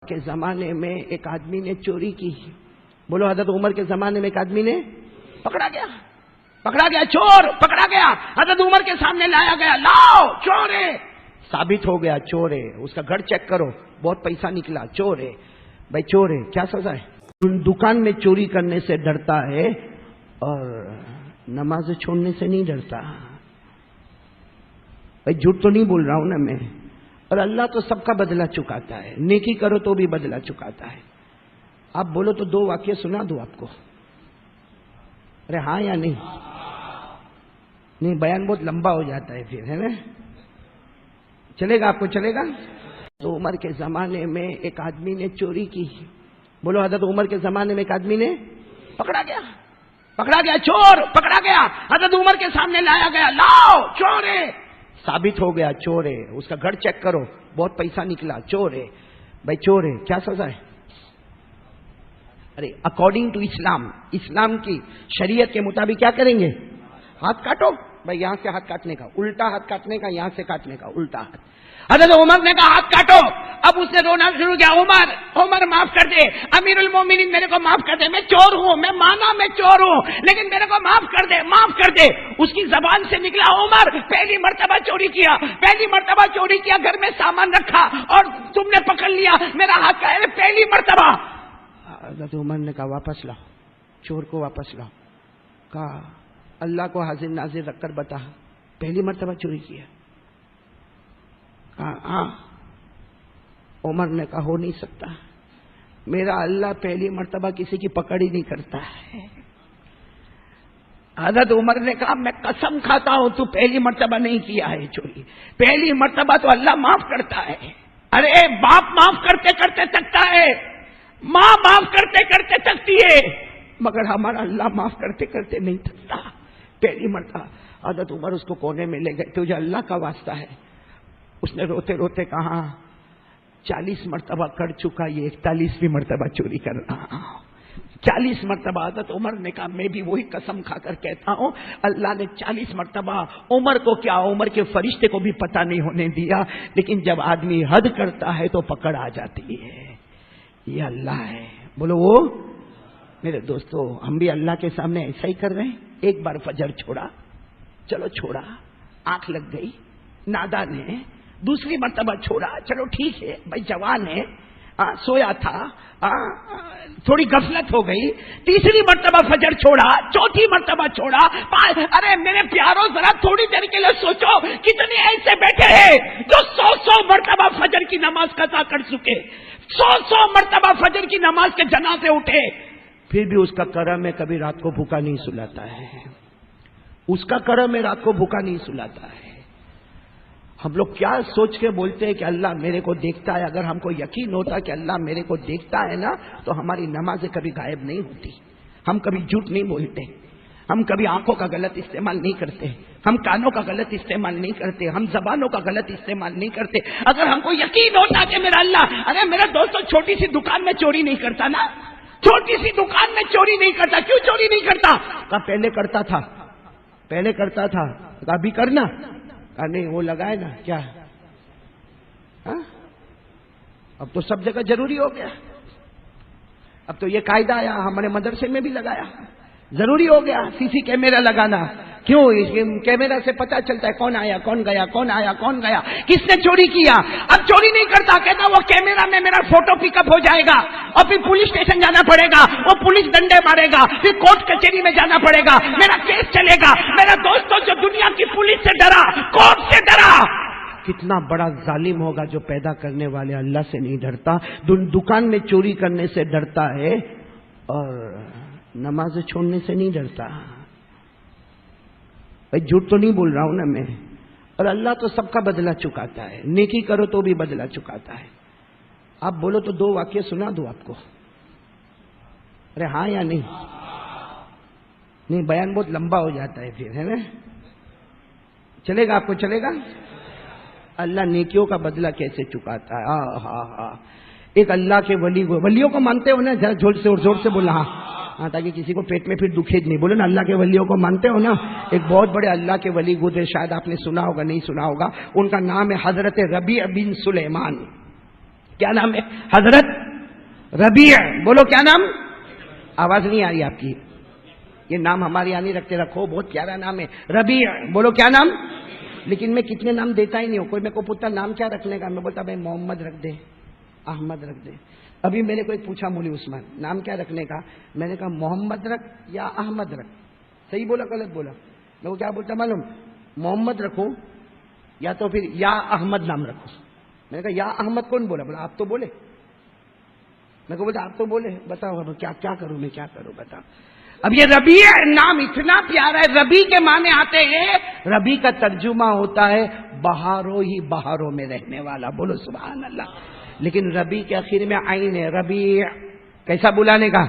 کے زمانے میں ایک آدمی نے چوری کی. بولو حضرت عمر کے زمانے میں ایک آدمی نے پکڑا گیا چور پکڑا گیا. حضرت عمر کے سامنے لایا گیا, لاؤ چور ہے. ثابت ہو گیا چور ہے. اس کا گھر چیک کرو, بہت پیسہ نکلا, چور ہے. بھائی چور ہے, کیا سزا ہے؟ دکان میں چوری کرنے سے ڈرتا ہے اور نماز چھوڑنے سے نہیں ڈرتا. بھائی جھوٹ تو نہیں بول رہا ہوں نا میں. اور اللہ تو سب کا بدلہ چکاتا ہے, نیکی کرو تو بھی بدلہ چکاتا ہے. آپ بولو تو 2 واقعے سنا دو آپ کو. ارے ہاں یا نہیں؟ نہیں, بیان بہت لمبا ہو جاتا ہے پھر, ہے نا. چلے گا آپ کو, چلے گا. تو عمر کے زمانے میں ایک آدمی نے چوری کی. بولو حضرت عمر کے زمانے میں ایک آدمی نے پکڑا گیا چور پکڑا گیا. حضرت عمر کے سامنے لایا گیا, لاؤ چور ہے. ثابت ہو گیا چور ہے. اس کا گھر چیک کرو, بہت پیسہ نکلا, چور ہے. بھائی چور ہے, کیا سزا ہے؟ ارے اکارڈنگ ٹو اسلام کی شریعت کے مطابق کیا کریں گے؟ ہاتھ کاٹو. بھائی یہاں سے ہاتھ کاٹنے کا, الٹا ہاتھ کاٹنے کا, یہاں سے کاٹنے کا, الٹا ہاتھ. حضرت عمر نے کہا ہاتھ کاٹو. اب اس نے رونا شروع کیا, عمر معاف کر دے, امیر المومنین میرے کو معاف کر دے, میں چور ہوں, میں مانا میں چور ہوں, لیکن میرے کو معاف کر دے. اس کی زبان سے نکلا, عمر پہلی مرتبہ چوری کیا, گھر میں سامان رکھا اور تم نے پکڑ لیا, میرا ہاتھ کا, پہلی مرتبہ. حضرت عمر نے کہا واپس لاؤ, چور کو واپس لاؤ. کہا اللہ کو حاضر ناظر رکھ کر بتا, پہلی مرتبہ چوری کیا. ہاں. عمر نے کہا ہو نہیں سکتا, میرا اللہ پہلی مرتبہ کسی کی پکڑ ہی نہیں کرتا ہے. حضرت عمر نے کہا میں قسم کھاتا ہوں تو پہلی مرتبہ نہیں کیا ہے چوری, پہلی مرتبہ تو اللہ معاف کرتا ہے. ارے باپ معاف کرتے کرتے تکتا ہے, ماں معاف کرتے کرتے تکتی ہے, مگر ہمارا اللہ معاف کرتے کرتے نہیں تکتا. پہلی مرتبہ. حضرت عمر اس کو کونے میں لے گئے, تجھے اللہ کا واسطہ ہے. اس نے روتے روتے کہا 40 مرتبہ کر چکا, یہ 41ویں مرتبہ چوری کر رہا ہوں. 40 مرتبہ. حضرت عمر نے کہا میں بھی وہی قسم کھا کر کہتا ہوں, اللہ نے 40 مرتبہ عمر کو کیا, عمر کے فرشتے کو بھی پتہ نہیں ہونے دیا. لیکن جب آدمی حد کرتا ہے تو پکڑ آ جاتی ہے. یہ اللہ ہے. بولو وہ. میرے دوستو, ہم بھی اللہ کے سامنے ایسا ہی کر رہے ہیں. ایک بار فجر چھوڑا, چلو چھوڑا, آنکھ لگ گئی, نادان ہے. دوسری مرتبہ چھوڑا, چلو ٹھیک ہے بھائی جوان ہے, سویا تھا, تھوڑی غفلت ہو گئی. تیسری مرتبہ فجر چھوڑا, چوتھی مرتبہ چھوڑا. ارے میرے پیاروں ذرا تھوڑی دیر کے لیے سوچو, کتنے ایسے بیٹھے ہیں جو 100 مرتبہ فجر کی نماز قضا کر چکے, 100 مرتبہ فجر کی نماز کے جنازے اٹھے, پھر بھی اس کا کرم ہے کبھی رات کو بھوکا نہیں سلاتا ہے. اس کا کرم ہے رات کو بھوکا نہیں سلاتا ہے. ہم لوگ کیا سوچ کے بولتے ہیں کہ اللہ میرے کو دیکھتا ہے. اگر ہم کو یقین ہوتا کہ اللہ میرے کو دیکھتا ہے نا, تو ہماری نمازیں کبھی غائب نہیں ہوتی. ہم کبھی جھوٹ نہیں بولتے, ہم کبھی آنکھوں کا غلط استعمال نہیں کرتے, ہم کانوں کا غلط استعمال نہیں کرتے, ہم زبانوں کا غلط استعمال نہیں کرتے. اگر ہم کو یقین ہوتا کہ میرا اللہ, ارے میرا دوستو چھوٹی سی دکان میں چوری نہیں کرتا نا, چھوٹی سی دکان میں چوری نہیں کرتا. کیوں چوری نہیں کرتا؟ کہا پہلے کرتا تھا. ابھی کرنا نہیں, وہ لگائے نا کیا, اب تو سب جگہ ضروری ہو گیا. اب تو یہ قاعدہ آیا, ہمارے مدرسے میں بھی لگایا, ضروری ہو گیا CC کیمرہ لگانا. کیوں؟ کیمرہ سے پتا چلتا ہے کون آیا کون گیا, کس نے چوری کیا. اب چوری نہیں کرتا, کہتا وہ کیمرہ میں میرا فوٹو پک اپ ہو جائے گا, اور پھر پولیس اسٹیشن جانا پڑے گا, وہ پولیس ڈنڈے مارے گا, پھر کورٹ کچہری میں جانا پڑے گا, میرا کیس چلے گا. میرا دوستوں جو دنیا کی پولیس سے ڈرا, کورٹ سے ڈرا, کتنا بڑا ظالم ہوگا جو پیدا کرنے والے اللہ سے نہیں ڈرتا, دکان میں چوری کرنے سے ڈرتا ہے اور نماز چھوڑنے سے نہیں ڈرتا. بھائی جھوٹ تو نہیں بول رہا ہوں نا میں. اور اللہ تو سب کا بدلہ چکاتا ہے, نیکی کرو تو بھی بدلہ چکاتا ہے. آپ بولو تو 2 واقعے سنا دو آپ کو. ارے ہاں یا نہیں؟ نہیں, بیان بہت لمبا ہو جاتا ہے پھر, ہے نا. چلے گا آپ کو, چلے گا. اللہ نیکیوں کا بدلہ کیسے چکاتا ہے. ایک اللہ کے ولیوں کو مانتے ہو نا, ذرا زور سے بولا. ہاں, تاکہ کسی کو پیٹ میں پھر دکھے نہیں. بولو نا اللہ کے ولیوں کو مانتے ہو نا. ایک بہت بڑے اللہ کے ولی گزرے, شاید آپ نے سنا ہوگا, نہیں سنا ہوگا. ان کا نام ہے حضرت ربیع بن سلیمان. کیا نام ہے؟ حضرت ربیع. بولو کیا نام؟ آواز نہیں آ رہی آپ کی. یہ نام ہمارے یہاں نہیں رکھتے, رکھو, بہت پیارا نام ہے ربیع. بولو کیا نام؟ لیکن میں کتنے نام دیتا ہی نہیں ہوں. کوئی میرے کو پوچھتا نام کیا رکھنے کا, میں بولتا بھائی محمد رکھ دے, احمد رکھ دے. ابھی میرے کو ایک پوچھا مولوی عثمان نام کیا رکھنے کا, میں نے کہا محمد رکھ یا احمد رکھ. صحیح بولا غلط بولا؟ میں وہ کیا بولتا معلوم, محمد رکھو یا تو پھر یا احمد نام رکھو. میں نے کہا یا احمد کون بولا؟ بولا آپ تو بولے. میں کو بولتا آپ تو بولے, بتاؤ کیا کروں میں, کیا کروں بتاؤ. اب یہ ربیع نام اتنا پیارا ہے. ربی کے معنی آتے ہیں, ربی کا ترجمہ ہوتا ہے بہاروں ہی بہاروں میں رہنے والا. بولو سبحان اللہ. لیکن ربی کے آخر میں عین ہے. ربیع کیسا بلانے کا؟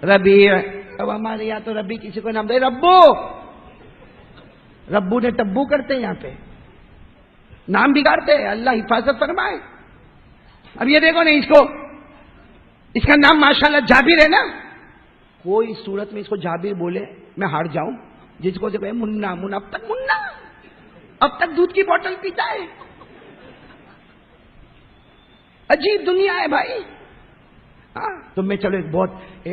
ربیع. اب ہمارے یہاں تو ربی کسی کو نام دے ربو, ربو نے تبو کرتے ہیں, یہاں پہ نام بگاڑتے ہیں. اللہ حفاظت فرمائے. اب یہ دیکھو نا, اس کا نام ماشاءاللہ جابر ہے نا. کوئی صورت میں اس کو جابر بولے میں ہار جاؤں. جس کو دیکھو منا منا, اب تک دودھ کی بوتل پیتا ہے. عجیب دنیا ہے بھائی. ہاں تو میں چلو ایک بہت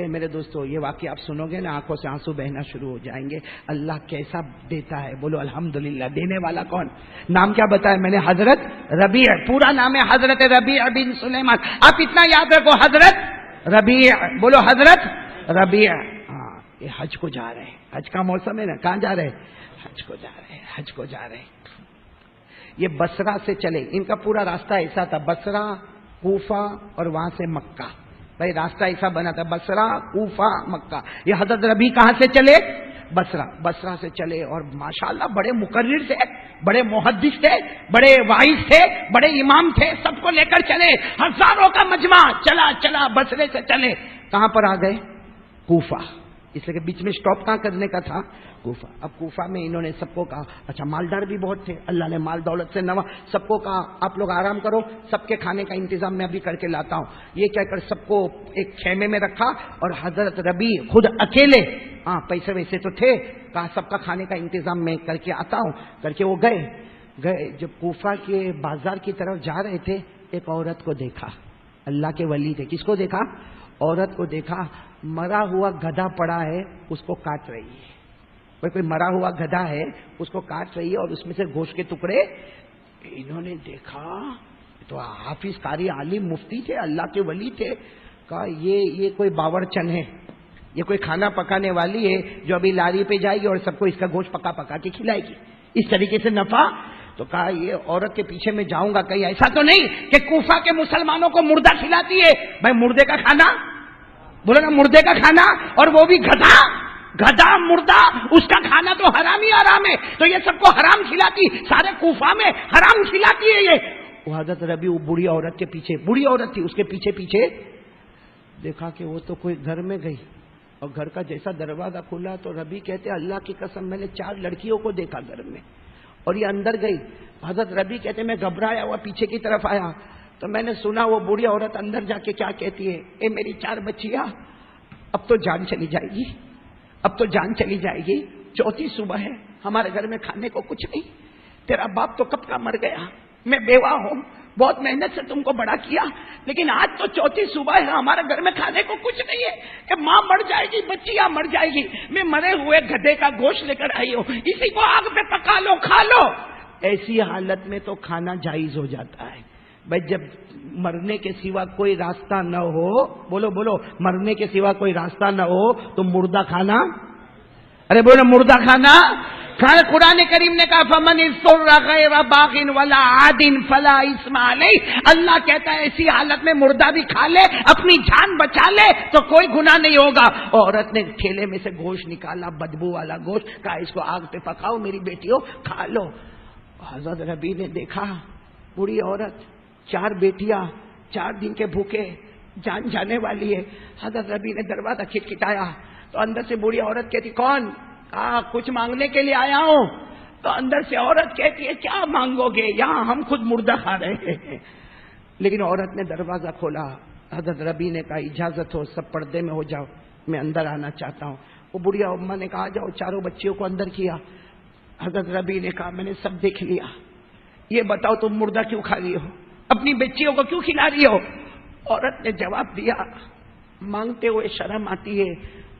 میرے دوستو یہ واقعہ آپ سنو گے نا, آنکھوں سے آنسو بہنا شروع ہو جائیں گے. اللہ کیسا دیتا ہے. بولو الحمدللہ. دینے والا کون؟ نام کیا بتایا میں نے؟ حضرت ربیع. پورا نام ہے حضرت ربیع بن سلیمان. آپ اتنا یاد رکھو, حضرت ربیع. بولو حضرت ربیع. ہاں یہ حج کو جا رہے ہیں, حج کا موسم ہے نا. کہاں جا رہے ہیں؟ حج کو جا رہے ہیں, حج کو جا رہے ہیں. یہ بصرہ سے چلے. ان کا پورا راستہ ایسا تھا, بصرہ, کوفہ اور وہاں سے مکہ. بھائی راستہ ایسا بنا تھا, بصرہ, کوفہ, مکہ. یہ حضرت ربیع کہاں سے چلے؟ بصرہ سے چلے. اور ماشاءاللہ بڑے مقرر تھے, بڑے محدث تھے, بڑے واعظ تھے, بڑے امام تھے. سب کو لے کر چلے, ہزاروں کا مجمع چلا بصرے سے چلے. کہاں پر آ گئے؟ کوفہ. اس لیے کہ بیچ میں سٹاپ کہاں کرنے کا تھا؟ کوفہ. اب کوفہ میں انہوں نے سب کو کہا, اچھا مالدار بھی بہت تھے, اللہ نے مال دولت سے نوا, سب کو کہا آپ لوگ آرام کرو, سب کے کھانے کا انتظام میں ابھی کر کے لاتا ہوں. یہ کہہ کر سب کو ایک خیمے میں رکھا, اور حضرت ربیع خود اکیلے, ہاں پیسے ویسے تو تھے, کہا سب کا کھانے کا انتظام میں کر کے آتا ہوں. کر کے وہ گئے. جب کوفہ کے بازار کی طرف جا رہے تھے, ایک عورت کو دیکھا. اللہ کے ولی تھے. کس کو دیکھا؟ عورت کو دیکھا. مرا ہوا گدھا پڑا ہے, اس کو کاٹ رہی ہے. کوئی مرا ہوا گدھا ہے, اس کو کاٹ رہی ہے, اور اس میں سے گوشت کے ٹکڑے. انہوں نے دیکھا تو حافظ, قاری, عالم, مفتی تھے, اللہ کے ولی تھے. کہا یہ کوئی باورچن ہے, یہ کوئی کھانا پکانے والی ہے جو ابھی لاری پہ جائے گی اور سب کو اس کا گوشت پکا کے کھلائے گی, اس طریقے سے نفع. تو کہا یہ عورت کے پیچھے میں جاؤں گا, کہیں ایسا تو نہیں کہ کوفہ کے مسلمانوں کو مردہ کھلاتی ہے. بھائی مردے کا کھانا, بولو نا مردے کا کھانا, اور وہ بھی گدھا مردہ, اس کا کھانا تو حرام ہی حرام ہے. تو یہ سب کو حرام کھلاتی, سارے کوفہ میں حرام کھلاتی ہے یہ. وہ حضرت ربیع بوڑھی عورت کے پیچھے, بوڑھی عورت تھی, اس کے پیچھے دیکھا کہ وہ تو کوئی گھر میں گئی, اور گھر کا جیسا دروازہ کھلا تو ربیع کہتے اللہ کی قسم میں نے 4 لڑکیوں کو دیکھا گھر میں, اور یہ اندر گئی. حضرت ربیع کہتے میں گھبرایا ہوا پیچھے کی طرف آیا, تو میں نے سنا وہ بوڑھی عورت اندر جا کے کیا کہتی ہے, اے میری 4 بچیاں, اب تو جان چلی جائے گی, اب تو جان چلی جائے گی. 4تھی صبح ہے, ہمارے گھر میں کھانے کو کچھ نہیں. تیرا باپ تو کب کا مر گیا, میں بیوہ ہوں, بہت محنت سے تم کو بڑا کیا, لیکن آج تو 4تھی صبح ہے, ہمارے گھر میں کھانے کو کچھ نہیں ہے. کہ ماں مر جائے گی, بچیاں مر جائے گی, میں مرے ہوئے گدھے کا گوشت لے کر آئی ہوں, اسی کو آگ پہ پکا لو, کھا لو. ایسی حالت میں تو کھانا جائز ہو جاتا ہے. بھائی جب مرنے کے سوا کوئی راستہ نہ ہو, بولو مرنے کے سوا کوئی راستہ نہ ہو, تو مردہ کھانا, ارے بولو مردہ کھانا. قرآن کریم نے کہا فمن اضطر غیر باغ ولا عاد فلا اثم علیہ. اللہ کہتا ہے ایسی حالت میں مردہ بھی کھا لے, اپنی جان بچا لے, تو کوئی گناہ نہیں ہوگا. عورت نے ٹھیلے میں سے گوشت نکالا, بدبو والا گوشت, کہا اس کو آگ پہ پکاؤ میری بیٹیوں, کھا لو. حضرت ربیع نے دیکھا بوڑھی عورت, 4 بیٹیاں, 4 دن کے بھوکے, جان جانے والی ہے. حضرت ربیع نے دروازہ کھٹکھٹایا تو اندر سے بوڑھی عورت کہتی کون؟ کہا کچھ مانگنے کے لیے آیا ہوں. تو اندر سے عورت کہتی ہے کیا مانگو گے, یہاں ہم خود مردہ کھا رہے ہیں. لیکن عورت نے دروازہ کھولا. حضرت ربیع نے کہا اجازت ہو, سب پردے میں ہو جاؤ, میں اندر آنا چاہتا ہوں. وہ بڑھی اماں نے کہا جاؤ. 4 بچیوں کو اندر کیا. حضرت ربیع نے کہا میں نے سب دیکھ لیا, یہ بتاؤ تم مردہ کیوں کھا رہی ہو, اپنی بچیوں کو کیوں کھلا رہی ہو؟ عورت نے جواب دیا، مانگتے ہوئے شرم آتی ہے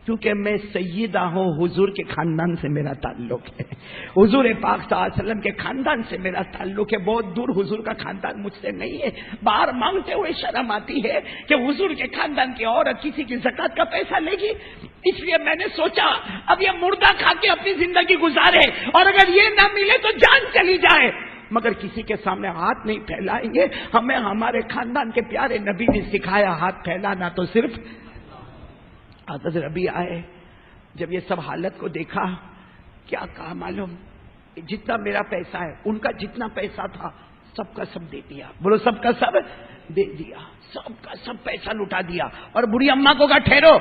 کیونکہ میں سیدہ ہوں، حضور کے خاندان سے میرا تعلق ہے، حضور پاک صلی اللہ علیہ وسلم کے خاندان سے میرا تعلق ہے، بہت دور حضور کا خاندان مجھ سے نہیں ہے۔ باہر مانگتے ہوئے شرم آتی ہے کہ حضور کے خاندان کی عورت کسی کی زکات کا پیسہ لے گی، اس لیے میں نے سوچا اب یہ مردہ کھا کے اپنی زندگی گزارے اور اگر یہ نہ ملے تو جان چلی جائے، مگر کسی کے سامنے ہاتھ نہیں پھیلائیں گے۔ ہمیں ہمارے خاندان کے پیارے نبی نے سکھایا ہاتھ پھیلانا تو صرف۔ حضرت ربی آئے، جب یہ سب حالت کو دیکھا، کیا کہا معلوم؟ جتنا میرا پیسہ ہے، ان کا جتنا پیسہ تھا سب کا سب دے دیا، بولو سب کا سب دے دیا، سب کا سب پیسہ لٹا دیا۔ اور بڑھی اماں کو کہا ٹھہرو،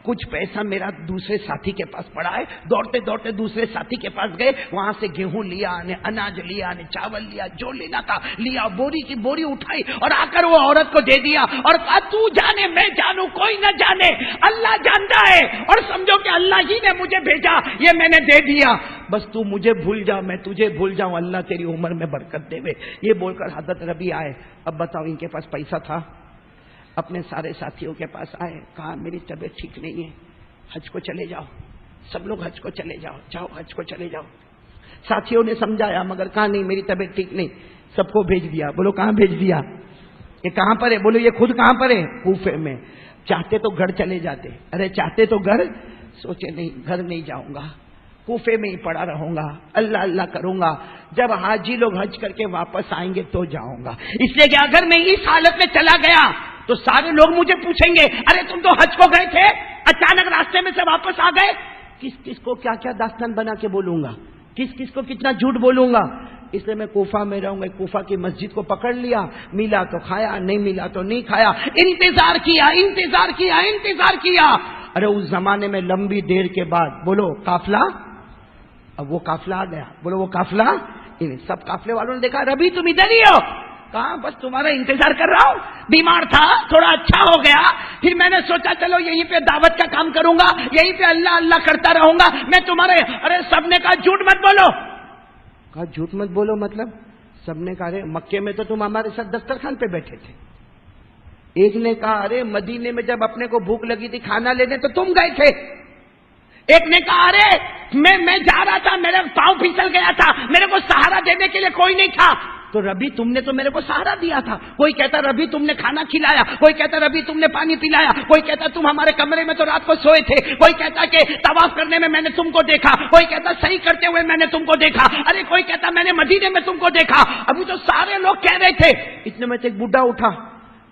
کچھ پیسہ میرا دوسرے ساتھی کے پاس پڑا ہے۔ دوڑتے دوڑتے دوسرے ساتھی کے پاس گئے، وہاں سے گیہوں لیا، اناج لیا، چاول لیا، جو لینا تھا لیا، بوری کی بوری اٹھائی اور آ کر وہ عورت کو دے دیا اور کہا تو جانے میں جانوں کوئی نہ جانے، اللہ جانتا ہے اور سمجھو کہ اللہ ہی نے مجھے بھیجا، یہ میں نے دے دیا، بس تو مجھے بھول جا میں تجھے بھول جاؤں، اللہ تیری عمر میں برکت دے۔ یہ بول کر حضرت ربی آئے۔ اب بتاؤ ان کے پاس پیسہ تھا؟ اپنے سارے ساتھیوں کے پاس آئے، کہا میری طبیعت ٹھیک نہیں ہے، حج کو چلے جاؤ، سب لوگ حج کو چلے جاؤ، جاؤ حج کو چلے جاؤ۔ ساتھیوں نے سمجھایا مگر کہا نہیں میری طبیعت ٹھیک نہیں، سب کو بھیج دیا۔ بولو کہاں بھیج دیا؟ یہ کہاں پر ہے؟ بولو یہ خود کہاں پر ہے؟ کوفے میں۔ چاہتے تو گھر چلے جاتے، ارے چاہتے تو گھر، سوچے نہیں گھر نہیں جاؤں گا، کوفے میں ہی پڑا رہوں گا، اللہ اللہ کروں گا، جب حاجی لوگ حج کر کے واپس آئیں گے تو جاؤں گا۔ اس لیے کہ اگر میں اس حالت میں چلا گیا تو سارے لوگ مجھے پوچھیں گے ارے تم تو حج کو گئے تھے، اچانک راستے میں سے واپس آ گئے، کس کس کو کیا کیا داستان بنا کے بولوں گا، کس کس کو کتنا جھوٹ بولوں گا۔ اس لیے میں کوفہ میں رہوں گا۔ کوفہ کی مسجد کو پکڑ لیا، ملا تو کھایا، نہیں ملا تو نہیں کھایا، انتظار کیا انتظار کیا انتظار کیا۔ ارے اس زمانے میں لمبی دیر کے بعد بولو قافلہ، اب وہ قافلہ آ گیا، بولو وہ قافلہ، سب قافلے والوں نے دیکھا ربی تم ادھر ہی ہو، کہاں بس تمہارا انتظار کر رہا ہوں، بیمار تھا تھوڑا اچھا ہو گیا، پھر میں نے سوچا چلو یہیں پہ دعوت کا کام کروں گا، یہیں پہ اللہ اللہ کرتا رہوں گا میں تمہارے۔ ارے سب نے کہا جھوٹ مت بولو، کہا جھوٹ مت بولو مطلب؟ سب نے کہا ارے مکے میں تو تم ہمارے ساتھ دسترخوان پہ بیٹھے تھے۔ ایک نے کہا ارے مدینے میں جب اپنے کو بھوک لگی تھی کھانا لینے تو تم گئے تھے۔ ایک نے کہا ارے میں جا رہا تھا، میرے پاؤں پھسل گیا تھا، میرے کو سہارا دینے کے لیے کوئی نہیں تھا، تو ربی تم نے تو میرے کو سہارا دیا تھا۔ کوئی کہتا ربی تم نے کھانا کھلایا، کوئی کہتا ربی تم نے پانی پلایا، کوئی کہتا تم ہمارے کمرے میں تو رات کو سوئے تھے، کوئی کہتا کہ طواف کرنے میں نے تم کو دیکھا، کوئی کہتا صحیح کرتے ہوئے میں نے تم کو دیکھا، ارے کوئی کہتا میں نے مدینے میں تم کو دیکھا۔ ابھی تو سارے لوگ کہہ رہے تھے، اتنے میں ایک بڈھا اٹھا،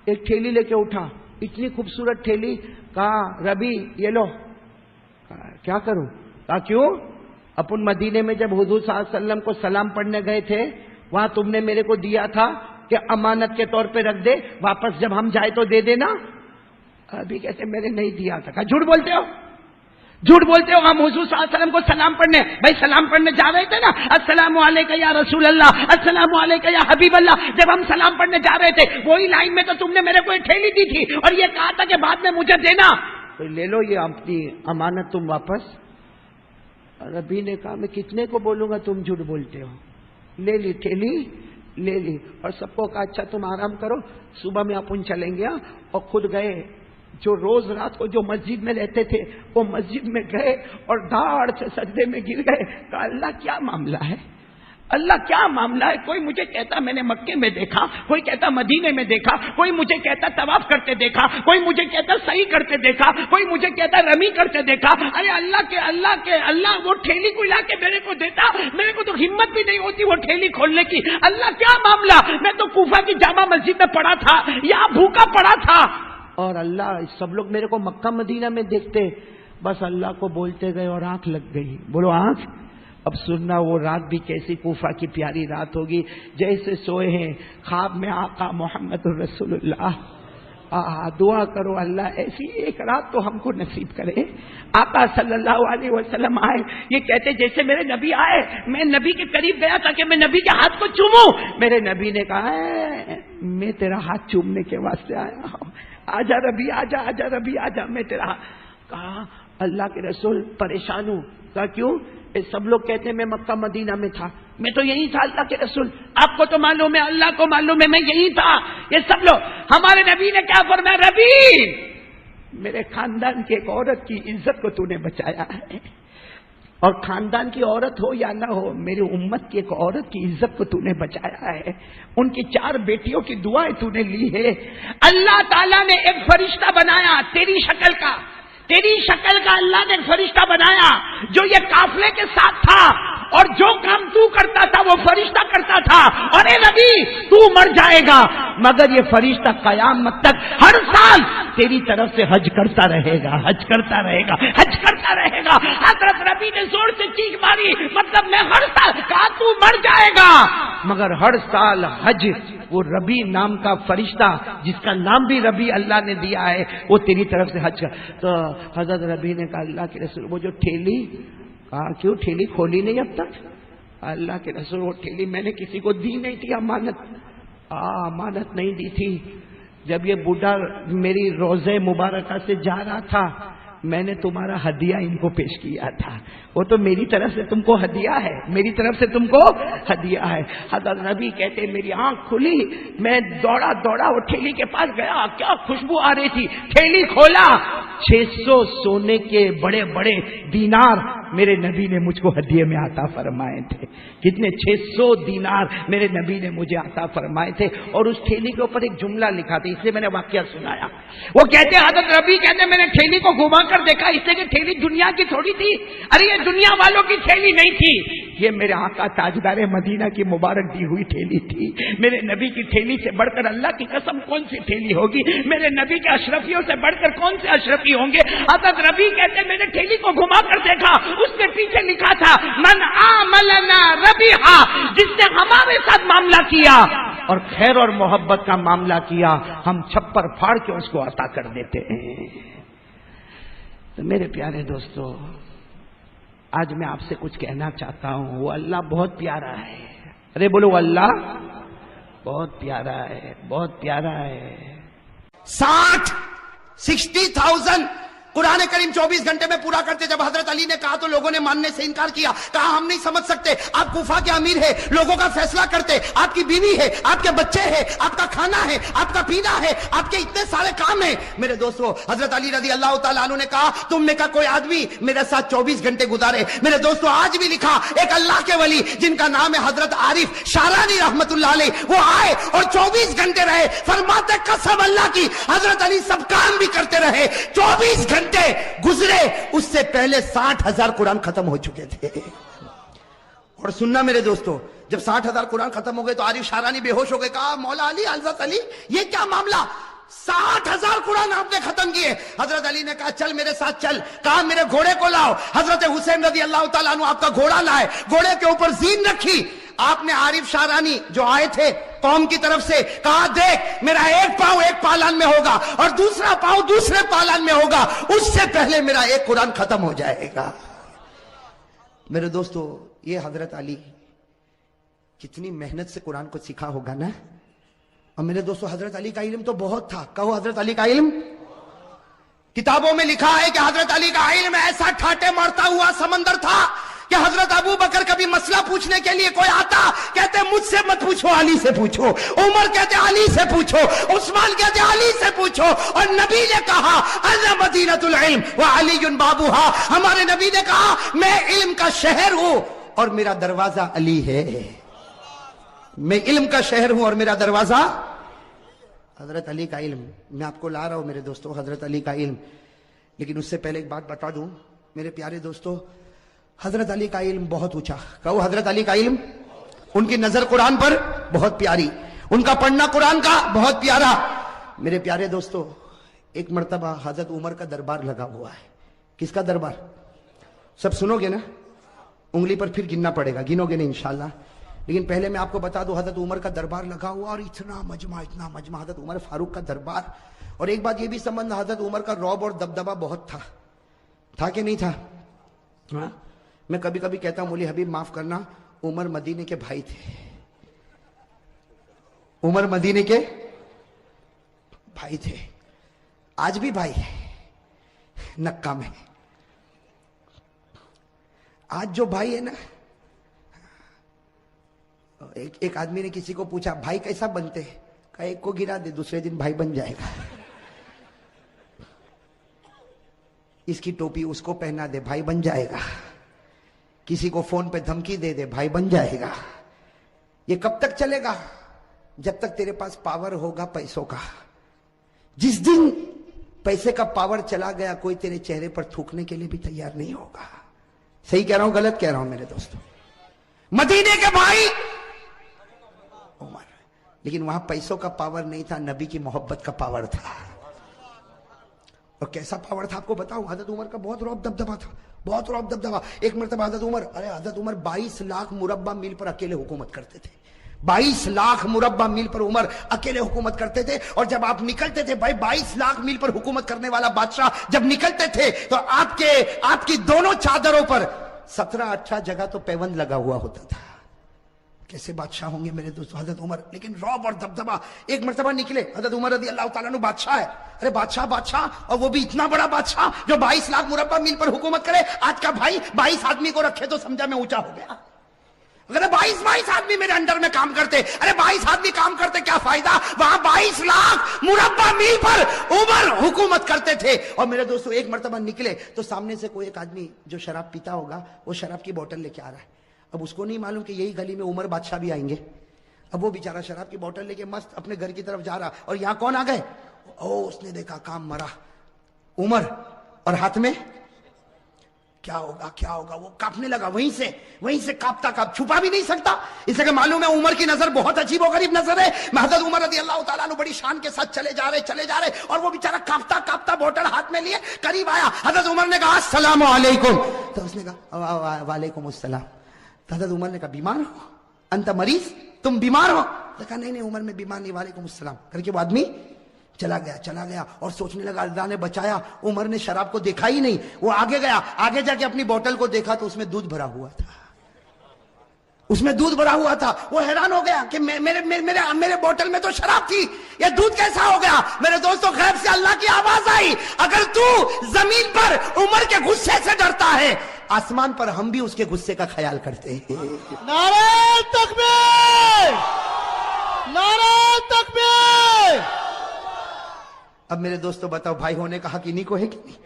ایک تھیلی لے کے اٹھا، اتنی خوبصورت تھیلی، کہا ربی یہ لو۔ کیا کروں؟ کہا کیوں؟ اپن مدینے میں جب حضور صلی اللہ علیہ وسلم کو سلام پڑھنے گئے تھے وہاں تم نے میرے کو دیا تھا کہ امانت کے طور پہ رکھ دے، واپس جب ہم جائے تو دے دینا۔ ابھی کیسے میں نے نہیں دیا تھا؟ کہا جھوٹ بولتے ہو، جھوٹ بولتے ہو، ہم حضور صلی اللہ علیہ وسلم کو سلام پڑھنے، بھائی سلام پڑھنے جا رہے تھے نا، السلام علیکم یا رسول اللہ، السلام علیکم یا حبیب اللہ، جب ہم سلام پڑھنے جا رہے تھے وہی لائن میں تو تم نے میرے کو ایک تھیلی دی تھی اور یہ کہا تھا کہ بعد میں مجھے دینا، تو لے لو یہ اپنی امانت تم واپس۔ ربی نے کہا میں کتنے کو بولوں گا تم جھوٹ بولتے ہو، لے لی تھیلی لے لی اور سب کو کہا اچھا تم آرام کرو، صبح میں اپن چلیں گے۔ اور خود گئے، جو روز رات کو جو مسجد میں رہتے تھے وہ مسجد میں گئے اور دھاڑ سے سجدے میں گر گئے، کہا اللہ کیا معاملہ ہے، اللہ کیا معاملہ ہے؟ کوئی مجھے کہتا میں نے مکے میں دیکھا، کوئی کہتا مدینے میں دیکھا، کوئی مجھے کہتا طواف کرتے دیکھا، کوئی مجھے کہتا صحیح کرتے دیکھا، کوئی مجھے کہتا رمی کرتے دیکھا۔ ارے اللہ وہ ٹھیلی کو لا کے میرے کو دیتا، میرے کو تو ہمت بھی نہیں ہوتی وہ ٹھیلی کھولنے کی، اللہ کیا معاملہ؟ میں تو کوفہ کی جامع مسجد میں پڑا تھا یا بھوکا پڑا تھا، اور اللہ سب لوگ میرے کو مکہ مدینہ میں دیکھتے، بس اللہ کو بولتے گئے اور آنکھ لگ گئی، بولو آنکھ۔ اب سننا وہ رات بھی کیسی کوفہ کی پیاری رات ہوگی، جیسے سوئے ہیں خواب میں آقا محمد رسول اللہ، دعا کرو اللہ ایسی ایک رات تو ہم کو نصیب کرے۔ آقا صلی اللہ علیہ وسلم آئے، یہ کہتے جیسے میرے نبی آئے، میں نبی کے قریب گیا تاکہ میں نبی کے ہاتھ کو چوموں، میرے نبی نے کہا میں تیرا ہاتھ چومنے کے واسطے آیا ہوں، آجا ربی آجا، آجا ربی آجا، میں تیرا۔ کہا اللہ کے رسول پریشان ہوں، کہا کیوں؟ سب لوگ کہتے ہیں میں مکہ مدینہ میں تھا، میں تو یہی تھا اللہ کے رسول، آپ کو تو معلوم ہے، اللہ کو معلوم ہے میں یہی تھا۔ یہ سب لوگ، ہمارے نبی نے کیا فرمایا؟ ربی، میرے خاندان کی ایک عورت کی عزت کو تو نے بچایا ہے، اور خاندان کی عورت ہو یا نہ ہو، میری امت کی ایک عورت کی عزت کو تو نے بچایا ہے، ان کی 4 بیٹیوں کی دعائیں تو نے لی ہے۔ اللہ تعالیٰ نے ایک فرشتہ بنایا تیری شکل کا، اللہ نے ایک فرشتہ بنایا جو یہ قافلے کے ساتھ تھا، اور جو کام تو کرتا تھا وہ فرشتہ کرتا تھا۔ اور اے نبی، تو مر جائے گا مگر یہ فرشتہ قیامت تک ہر سال تیری طرف سے حج کرتا رہے گا، حج کرتا رہے گا، حج کرتا رہے گا۔ حضرت نبی نے زور سے چیخ ماری، مطلب میں ہر سال، کہا تو مر جائے گا مگر ہر سال حج، وہ ربی نام کا فرشتہ جس کا نام بھی ربی اللہ نے دیا ہے، وہ تیری طرف سے حج کر۔ تو حضرت ربی نے کہا اللہ کے رسول، وہ جو ٹھیلی، کہا کیوں ٹھیلی کھولی نہیں اب تک؟ اللہ کے رسول، وہ ٹھیلی میں نے کسی کو دی نہیں تھی امانت، امانت نہیں دی تھی۔ جب یہ بوڑھا میری روزے مبارکہ سے جا رہا تھا، میں نے تمہارا ہدیہ ان کو پیش کیا تھا، وہ تو میری طرف سے تم کو ہدیہ ہے، میری طرف سے تم کو ہدیہ ہے۔ حضرت نبی کہتے میری آنکھ کھلی، میں دوڑا وہ ٹھیلی کے پاس گیا، کیا خوشبو آ رہی تھی، ٹھیلی کھولا، 600 سونے کے بڑے بڑے دینار میرے نبی نے مجھ کو ہدیے میں عطا فرمائے تھے۔ کتنے؟ 600 دینار میرے نبی نے مجھے عطا فرمائے تھے، اور اس ٹھیلی کے اوپر ایک جملہ لکھا تھا، اس لیے میں نے واقعہ سنایا۔ وہ کہتے حضرت نبی کہتے میں نے ٹھیلی کو گھما کر دیکھا، اس لیے کہ ٹھیلی دنیا کی تھوڑی تھی، ارے یہ دنیا والوں کی ٹھیلی نہیں تھی، یہ میرے آقا تاجدار مدینہ کی مبارک دی ہوئی ٹھیلی تھی۔ میرے نبی کی ٹھیلی سے بڑھ کر اللہ کی قسم کون سی ٹھیلی ہوگی؟ میرے نبی کے اشرفیوں سے بڑھ کر کون سے اشرفی ہوں گے؟ حضرت نبی کہتے میں نے ٹھیلی کو گھما کر دیکھا، اس کے پیچھے لکھا تھا من عاملنا ربیحا، جس نے ہمارے ساتھ معاملہ کیا اور خیر اور محبت کا معاملہ کیا، ہم چھپر پھاڑ کے اس کو عطا کر دیتے ہیں۔ تو میرے پیارے دوستو، آج میں آپ سے کچھ کہنا چاہتا ہوں، وہ اللہ بہت پیارا ہے، ارے بولو اللہ بہت پیارا ہے، بہت پیارا ہے۔ 60,000 قرآن کریم 24 گھنٹے میں پورا کرتے۔ جب حضرت علی نے کہا تو لوگوں نے ماننے سے انکار کیا، کہا ہم نہیں سمجھ سکتے، آپ کوفہ کے امیر ہے، لوگوں کا فیصلہ کرتے، آپ کی بیوی ہے، آپ کے بچے ہیں، آپ کا کھانا ہے، آپ کا پینا ہے، آپ کے اتنے سارے کام ہیں۔ میرے دوستو، حضرت علی رضی اللہ تعالیٰ عنہ نے کہا تم میں کا کوئی آدمی میرے ساتھ 24 گھنٹے گزارے۔ میرے دوستو، آج بھی لکھا ایک اللہ کے ولی جن کا نام ہے حضرت عارف شارانی رحمت اللہ علیہ، وہ آئے اور 24 گھنٹے رہے، فرماتے قسم اللہ کی حضرت علی سب کام بھی کرتے رہے، 24 گھنٹے گزرے، اس سے پہلے 60,000 قرآن ختم ہو چکے تھے۔ اور سننا میرے دوستو، جب 60,000 قرآن ختم ہو گئے تو عارف شارانی بے ہوش ہو گئے، کہا مولا علی، حضرت علی یہ کیا معاملہ، 60,000 قرآن آپ نے ختم کیے۔ حضرت علی نے کہا چل میرے ساتھ چل، کہا میرے گھوڑے کو لاؤ۔ حضرت حسین رضی اللہ تعالیٰ عنہ آپ کا گھوڑا لائے، گھوڑے کے اوپر زین رکھی۔ آپ نے عارف شارانی جو آئے تھے قوم کی طرف سے، کہا دیکھ میرا ایک پاؤں ایک پالان میں ہوگا اور دوسرا پاؤں دوسرے پالان میں ہوگا، اس سے پہلے میرا ایک قرآن ختم ہو جائے گا۔ میرے دوستو، یہ حضرت علی کتنی محنت سے قرآن کو سیکھا ہوگا نا۔ اور میرے دوستو، حضرت علی کا علم تو بہت تھا، کہو حضرت علی کا علم۔ کتابوں میں لکھا ہے کہ حضرت علی کا علم ایسا ٹھاٹے مارتا ہوا سمندر تھا کہ حضرت ابو بکر کبھی مسئلہ پوچھنے کے لیے کوئی آتا، کہتے مجھ سے مت پوچھو، علی سے پوچھو۔ عمر کہتے علی سے پوچھو، عثمان کہتے علی سے پوچھو۔ اور نبی نے کہا انا مدینۃ العلم وعلی بابها، ہمارے نبی نے کہا میں علم کا شہر ہوں اور میرا دروازہ علی ہے، میں علم کا شہر ہوں اور میرا دروازہ حضرت علی کا علم۔ میں آپ کو لا رہا ہوں میرے دوستو حضرت علی کا علم، لیکن اس سے پہلے ایک بات بتا دوں میرے پیارے دوستو، حضرت علی کا علم بہت اونچا، کہو حضرت علی کا علم، ان کی نظر قرآن پر بہت پیاری، ان کا پڑھنا قرآن کا بہت پیارا۔ میرے پیارے دوستو، ایک مرتبہ حضرت عمر کا دربار لگا ہوا ہے۔ کس کا دربار؟ سب سنو گے نا، انگلی پر پھر گننا پڑے گا، گنو گے نہیں انشاءاللہ، لیکن پہلے میں آپ کو بتا دوں حضرت عمر کا دربار لگا ہوا، اور اتنا مجمع حضرت عمر فاروق کا دربار۔ اور ایک بات یہ بھی سمجھنا، حضرت عمر کا رعب اور دبدبہ بہت تھا کہ نہیں تھا؟ ہاں، میں کبھی کبھی کہتا ہوں مولی حبیب معاف کرنا، عمر مدینے کے بھائی تھے، عمر مدینے کے بھائی تھے، آج بھی بھائی ہے، نکا میں۔ آج جو بھائی ہے نا, ایک آدمی نے کسی کو پوچھا بھائی کیسا بنتے ہیں, کہا ایک کو گرا دے دوسرے دن بھائی بن جائے گا, اس کی ٹوپی اس کو پہنا دے بھائی بن جائے گا, کسی کو فون پہ دھمکی دے دے بھائی بن جائے گا. یہ کب تک چلے گا؟ جب تک تیرے پاس پاور ہوگا پیسوں کا. جس دن پیسے کا پاور چلا گیا کوئی تیرے چہرے پر تھوکنے کے لیے بھی تیار نہیں ہوگا. صحیح کہہ رہا ہوں غلط کہہ رہا ہوں میرے دوستوں؟ مدینے کے بھائی عمر, لیکن وہاں پیسوں کا پاور نہیں تھا, نبی کی محبت کا پاور تھا. اور کیسا پاور تھا آپ کو بتاؤں, حضرت عمر کا بہت رعب دبدبا تھا, بہت رعب دبدبا. ایک مرتبہ حضرت عمر 22 لاکھ مربع میل پر اکیلے حکومت کرتے تھے. 22 لاکھ مربع میل پر عمر اکیلے حکومت کرتے تھے. اور جب آپ نکلتے تھے بھائی 22 لاکھ میل پر حکومت کرنے والا بادشاہ جب نکلتے تھے تو آپ کی دونوں چادروں پر 17-18 جگہ تو پیوند لگا ہوا ہوتا تھا. کیسے بادشاہ ہوں گے میرے دوستو حضرت عمر, لیکن رعب اور دبدبا. ایک مرتبہ نکلے حضرت عمر رضی اللہ تعالیٰ عنہ, بادشاہ ہے, ارے بادشاہ, اور وہ بھی اتنا بڑا بادشاہ جو 22 لاکھ مربع میل پر حکومت کرے. آج کا بھائی 22 آدمی کو رکھے تو سمجھا میں اونچا ہو گیا. اگر 22 آدمی میرے انڈر میں کام کرتے, ارے 22 آدمی کام کرتے کیا فائدہ, وہاں 22 لاکھ مربع میل پر عمر حکومت کرتے تھے. اور میرے دوستو ایک مرتبہ نکلے تو سامنے سے کوئی ایک آدمی جو شراب پیتا ہوگا وہ شراب کی بوتل لے کے آ رہا ہے. اب اس کو نہیں معلوم کہ یہی گلی میں عمر بادشاہ بھی آئیں گے. اب وہ بیچارہ شراب کی بوتل لے کے مست اپنے گھر کی طرف جا رہا, اور یہاں کون آ گئے, اس نے دیکھا کام مرا عمر, اور ہاتھ میں کیا ہوگا وہ کاپنے لگا. وہیں سے کاپتا چھپا بھی نہیں سکتا, اس لیے معلوم ہے عمر کی نظر بہت عجیب و غریب نظر ہے. حضرت عمر رضی اللہ تعالیٰ عنہ بڑی شان کے ساتھ چلے جا رہے, اور وہ بیچارہ کاپتا بوتل ہاتھ میں لیے قریب آیا. حضرت عمر نے کہا السلام علیکم, تو اس نے کہا وعلیکم السلام. تو حضرت عمر نے کہا بیمار ہو, انت مریض, تم بیمار ہو؟ کہا نہیں عمر میں بیمار نہیں, وعلیکم السلام کر کے وہ آدمی چلا گیا. اور سوچنے لگا اللہ نے بچایا, عمر نے شراب کو دیکھا ہی نہیں. وہ آگے گیا, آگے جا کے اپنی بوتل کو دیکھا تو اس میں دودھ بھرا ہوا تھا. وہ حیران ہو گیا کہ میرے بوتل میں تو شراب تھی, یہ دودھ کیسا ہو گیا. میرے دوستوں غیب سے اللہ کی آواز آئی, اگر تو زمین پر عمر کے غصے سے ڈرتا ہے, آسمان پر ہم بھی اس کے غصے کا خیال کرتے ہیں. نعرہ تکبیر, نعرہ تکبیر. اب میرے دوستو بتاؤ بھائی ہونے کا حق انہی کو ہے کہ نہیں,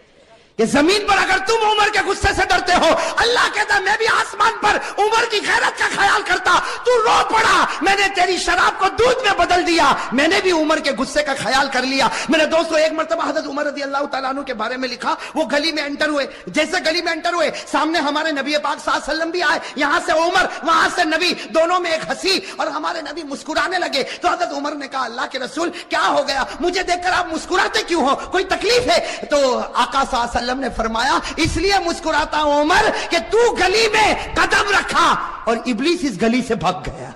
کہ زمین پر اگر تم عمر کے غصے سے ڈرتے ہو, اللہ کہتا میں بھی آسمان پر عمر کی غیرت کا خیال کرتا. تو رو پڑا, میں نے تیری شراب کو دودھ میں بدل دیا, میں نے بھی عمر کے غصے کا خیال کر لیا. میرے دوستو ایک مرتبہ حضرت عمر رضی اللہ تعالیٰ عنہ کے بارے میں لکھا, وہ گلی میں انٹر ہوئے. جیسے گلی میں انٹر ہوئے سامنے ہمارے نبی پاک صلی اللہ علیہ وسلم بھی آئے, یہاں سے عمر وہاں سے نبی, دونوں میں ایک ہنسی, اور ہمارے نبی مسکرانے لگے. تو حضرت عمر نے کہا اللہ کے رسول کیا ہو گیا, مجھے دیکھ کر آپ مسکراتے کیوں ہو, کوئی تکلیف ہے؟ تو آقا صلی اللہ علیہ وسلم نے فرمایا اس لیے مسکراتا ہوں عمر کہ تو گلی میں قدم رکھا اور ابلیس اس گلی سے بھاگ گیا.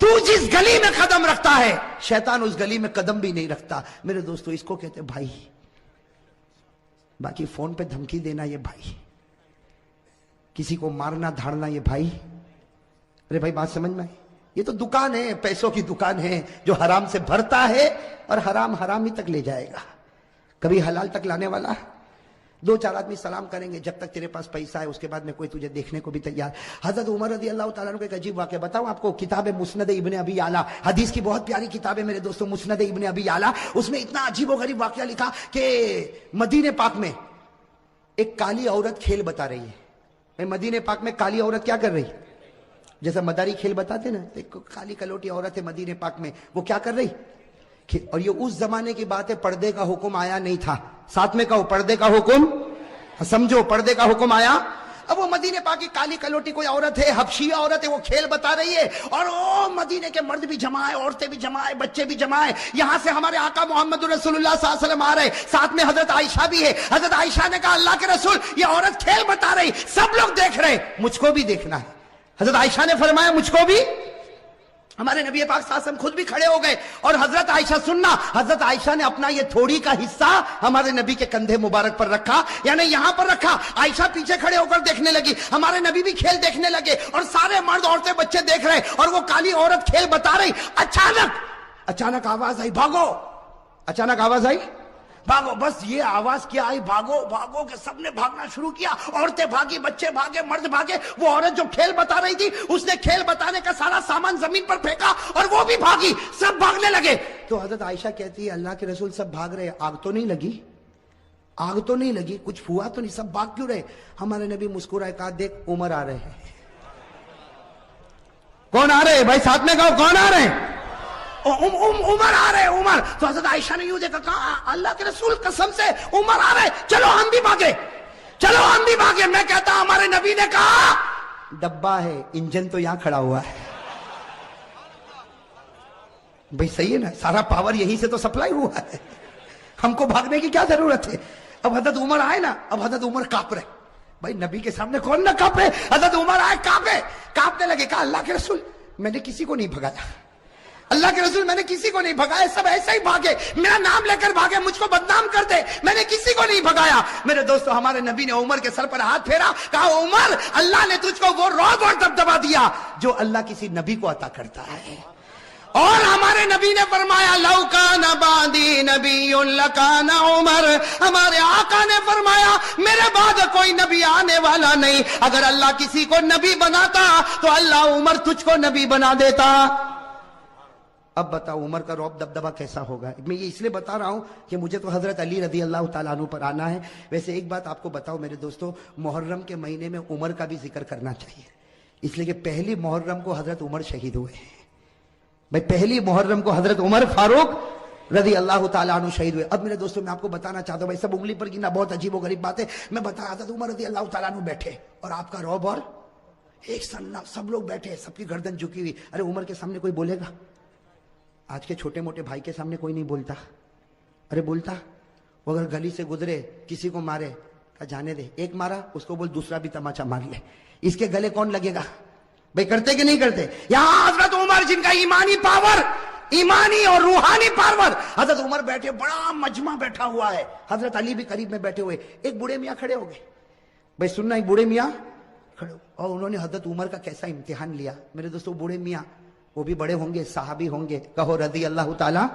تو جس گلی میں قدم رکھتا ہے شیطان اس گلی میں قدم بھی نہیں رکھتا. میرے دوستو اس کو کہتے بھائی. باقی فون پہ دھمکی دینا یہ بھائی, کسی کو مارنا دھاڑنا یہ بھائی. ارے بھائی بات سمجھ میں آئی, یہ تو دکان ہے, پیسوں کی دکان ہے, جو حرام سے بھرتا ہے اور حرام ہی تک لے جائے گا, کبھی حلال تک لانے والا. 2-4 آدمی سلام کریں گے, جب تک تیرے پاس پیسہ ہے اس کے بعد میں کوئی تجھے دیکھنے کو بھی تیار. حضرت عمر رضی اللہ تعالیٰ عنہ کا ایک عجیب واقعہ بتاؤں آپ کو. کتاب مسند ابن ابی یعلا, حدیث کی بہت پیاری کتاب ہے میرے دوستوں, مسند ابن ابی یعلا. اس میں اتنا عجیب و غریب واقعہ لکھا کہ مدینہ پاک میں ایک کالی عورت کھیل بتا رہی ہے. مدینہ پاک میں کالی عورت کیا کر رہی, جیسا مداری کھیل بتاتے نا, ایک کالی کلوٹی عورت ہے مدینہ پاک میں, وہ کیا کر رہی. اور یہ اس زمانے کی بات ہے, پردے کا حکم آیا نہیں تھا. ساتھ میں کہو پردے کا حکم, سمجھو پردے کا حکم آیا. اب وہ مدینے پاک کی کالی کلوٹی کوئی عورت ہے, حبشی عورت ہے, وہ کھیل بتا رہی ہے, اور وہ مدینے کے مرد بھی جمع ہے, عورتیں بھی جمع ہے, بچے بھی جمع ہے. یہاں سے ہمارے آقا محمد رسول اللہ صلی اللہ علیہ وسلم آ رہے, ساتھ میں حضرت عائشہ بھی ہے. حضرت عائشہ نے کہا اللہ کے رسول یہ عورت کھیل بتا رہی, سب لوگ دیکھ رہے, مجھ کو بھی دیکھنا ہے. حضرت عائشہ نے فرمایا مجھ کو بھی. ہمارے نبی پاک صلی اللہ علیہ وسلم خود بھی کھڑے ہو گئے, اور حضرت عائشہ سننا, حضرت عائشہ نے اپنا یہ تھوڑی کا حصہ ہمارے نبی کے کندھے مبارک پر رکھا, یعنی یہاں پر رکھا. عائشہ پیچھے کھڑے ہو کر دیکھنے لگی, ہمارے نبی بھی کھیل دیکھنے لگے, اور سارے مرد عورتیں بچے دیکھ رہے, اور وہ کالی عورت کھیل بتا رہی. اچانک آواز آئی, بھاگو. اچانک آواز آئی, بھاگو. بس یہ آواز کیا آئی, بھاگو بھاگو, کہ سب نے بھاگنا شروع کیا. عورتیں بھاگی, بچے بھاگے, مرد بھاگے. وہ عورت جو کھیل بتا رہی تھی اس نے کھیل بتانے کا سارا سامان زمین پر پھینکا اور وہ بھی بھاگی. سب بھاگنے لگے. تو حضرت عائشہ کہتی ہے اللہ کے رسول سب بھاگ رہے, آگ تو نہیں لگی, آگ تو نہیں لگی, کچھ ہوا تو نہیں, سب بھاگ کیوں رہے؟ ہمارے نبی مسکرائے, کہا دیکھ عمر آ رہے ہیں. کون آ رہے ہیں بھائی؟ ساتھ میں کہو کون آ رہے ہیں؟ عمر آ رہے, عمر. تو حضرت عائشہ نے یوں دیکھا, کہا اللہ کے رسول قسم سے عمر آ رہے, چلو ہم بھی بھاگے, چلو ہم بھی بھاگے. میں کہتا ہمارے نبی نے کہا ڈبہ ہے, انجن تو یہاں کھڑا ہوا ہے. بھئی صحیح ہے نا, سارا پاور یہیں سے تو سپلائی ہوا ہے, ہم کو بھاگنے کی کیا ضرورت ہے؟ اب حضرت عمر آئے نا, اب حضرت عمر کانپ رہے. بھائی نبی کے سامنے کون نہ کانپے؟ حضرت عمر آئے, کانپنے لگے. کہا اللہ کے رسول میں نے کسی کو نہیں بھگایا, اللہ کے رسول میں نے کسی کو نہیں بھگایا, سب ایسے ہی بھاگے, میرا نام لے کر بھاگے, مجھ کو بدنام کر دے, میں نے کسی کو نہیں بھگایا. میرے دوستو ہمارے نبی نے عمر کے سر پر ہاتھ پھیرا, کہا عمر اللہ نے تجھ کو وہ رعب اور دبدبا دیا جو اللہ کسی نبی کو عطا کرتا ہے. اور ہمارے نبی نے فرمایا لو کان بعدی نبی لکان عمر, ہمارے آقا نے فرمایا میرے بعد کوئی نبی آنے والا نہیں, اگر اللہ کسی کو نبی بناتا تو اللہ عمر تجھ کو نبی بنا دیتا. اب بتاؤ عمر کا رعب دبدبا کیسا ہوگا؟ میں یہ اس لیے بتا رہا ہوں کہ مجھے تو حضرت علی رضی اللہ تعالیٰ عنہ پر آنا ہے. ویسے ایک بات آپ کو بتاؤ میرے دوستو, محرم کے مہینے میں عمر کا بھی ذکر کرنا چاہیے, اس لیے کہ پہلی محرم کو حضرت عمر شہید ہوئے ہیں. بھائی پہلی محرم کو حضرت عمر فاروق رضی اللہ تعالیٰ عنہ شہید ہوئے. اب میرے دوستوں میں آپ کو بتانا چاہتا ہوں, بھائی سب انگلی پر گننا بہت عجیب و غریب بات ہے. میں بتا رہا تھا عمر رضی اللہ تعالیٰ عنہ بیٹھے اور آپ کا رعب اور ایک سننا, سب لوگ بیٹھے, سب کی گردن جھکی ہوئی. ارے عمر کے سامنے کوئی بولے گا؟ آج کے چھوٹے موٹے بھائی کے سامنے کوئی نہیں بولتا. ارے بولتا, وہ اگر گلی سے گزرے کسی کو مارے, کہا جانے دے, ایک مارا اس کو بول دوسرا بھی تماچا مار لے, اس کے گلے کون لگے گا؟ بھئی کرتے کہ نہیں کرتے؟ یہاں حضرت عمر جن کا ایمانی پاور, ایمانی اور روحانی پاور, حضرت عمر بیٹھے, بڑا مجمع بیٹھا ہوا ہے, حضرت علی بھی قریب میں بیٹھے ہوئے. ایک بوڑھے میاں کھڑے ہو گئے, بھئی سننا, ایک بوڑھے میاں کھڑے ہو, اور انہوں نے حضرت عمر کا کیسا امتحان لیا. میرے دوستو بوڑھے میاں, وہ بھی بڑے ہوں گے, صحابی ہوں گے, کہو رضی اللہ تعالیٰ,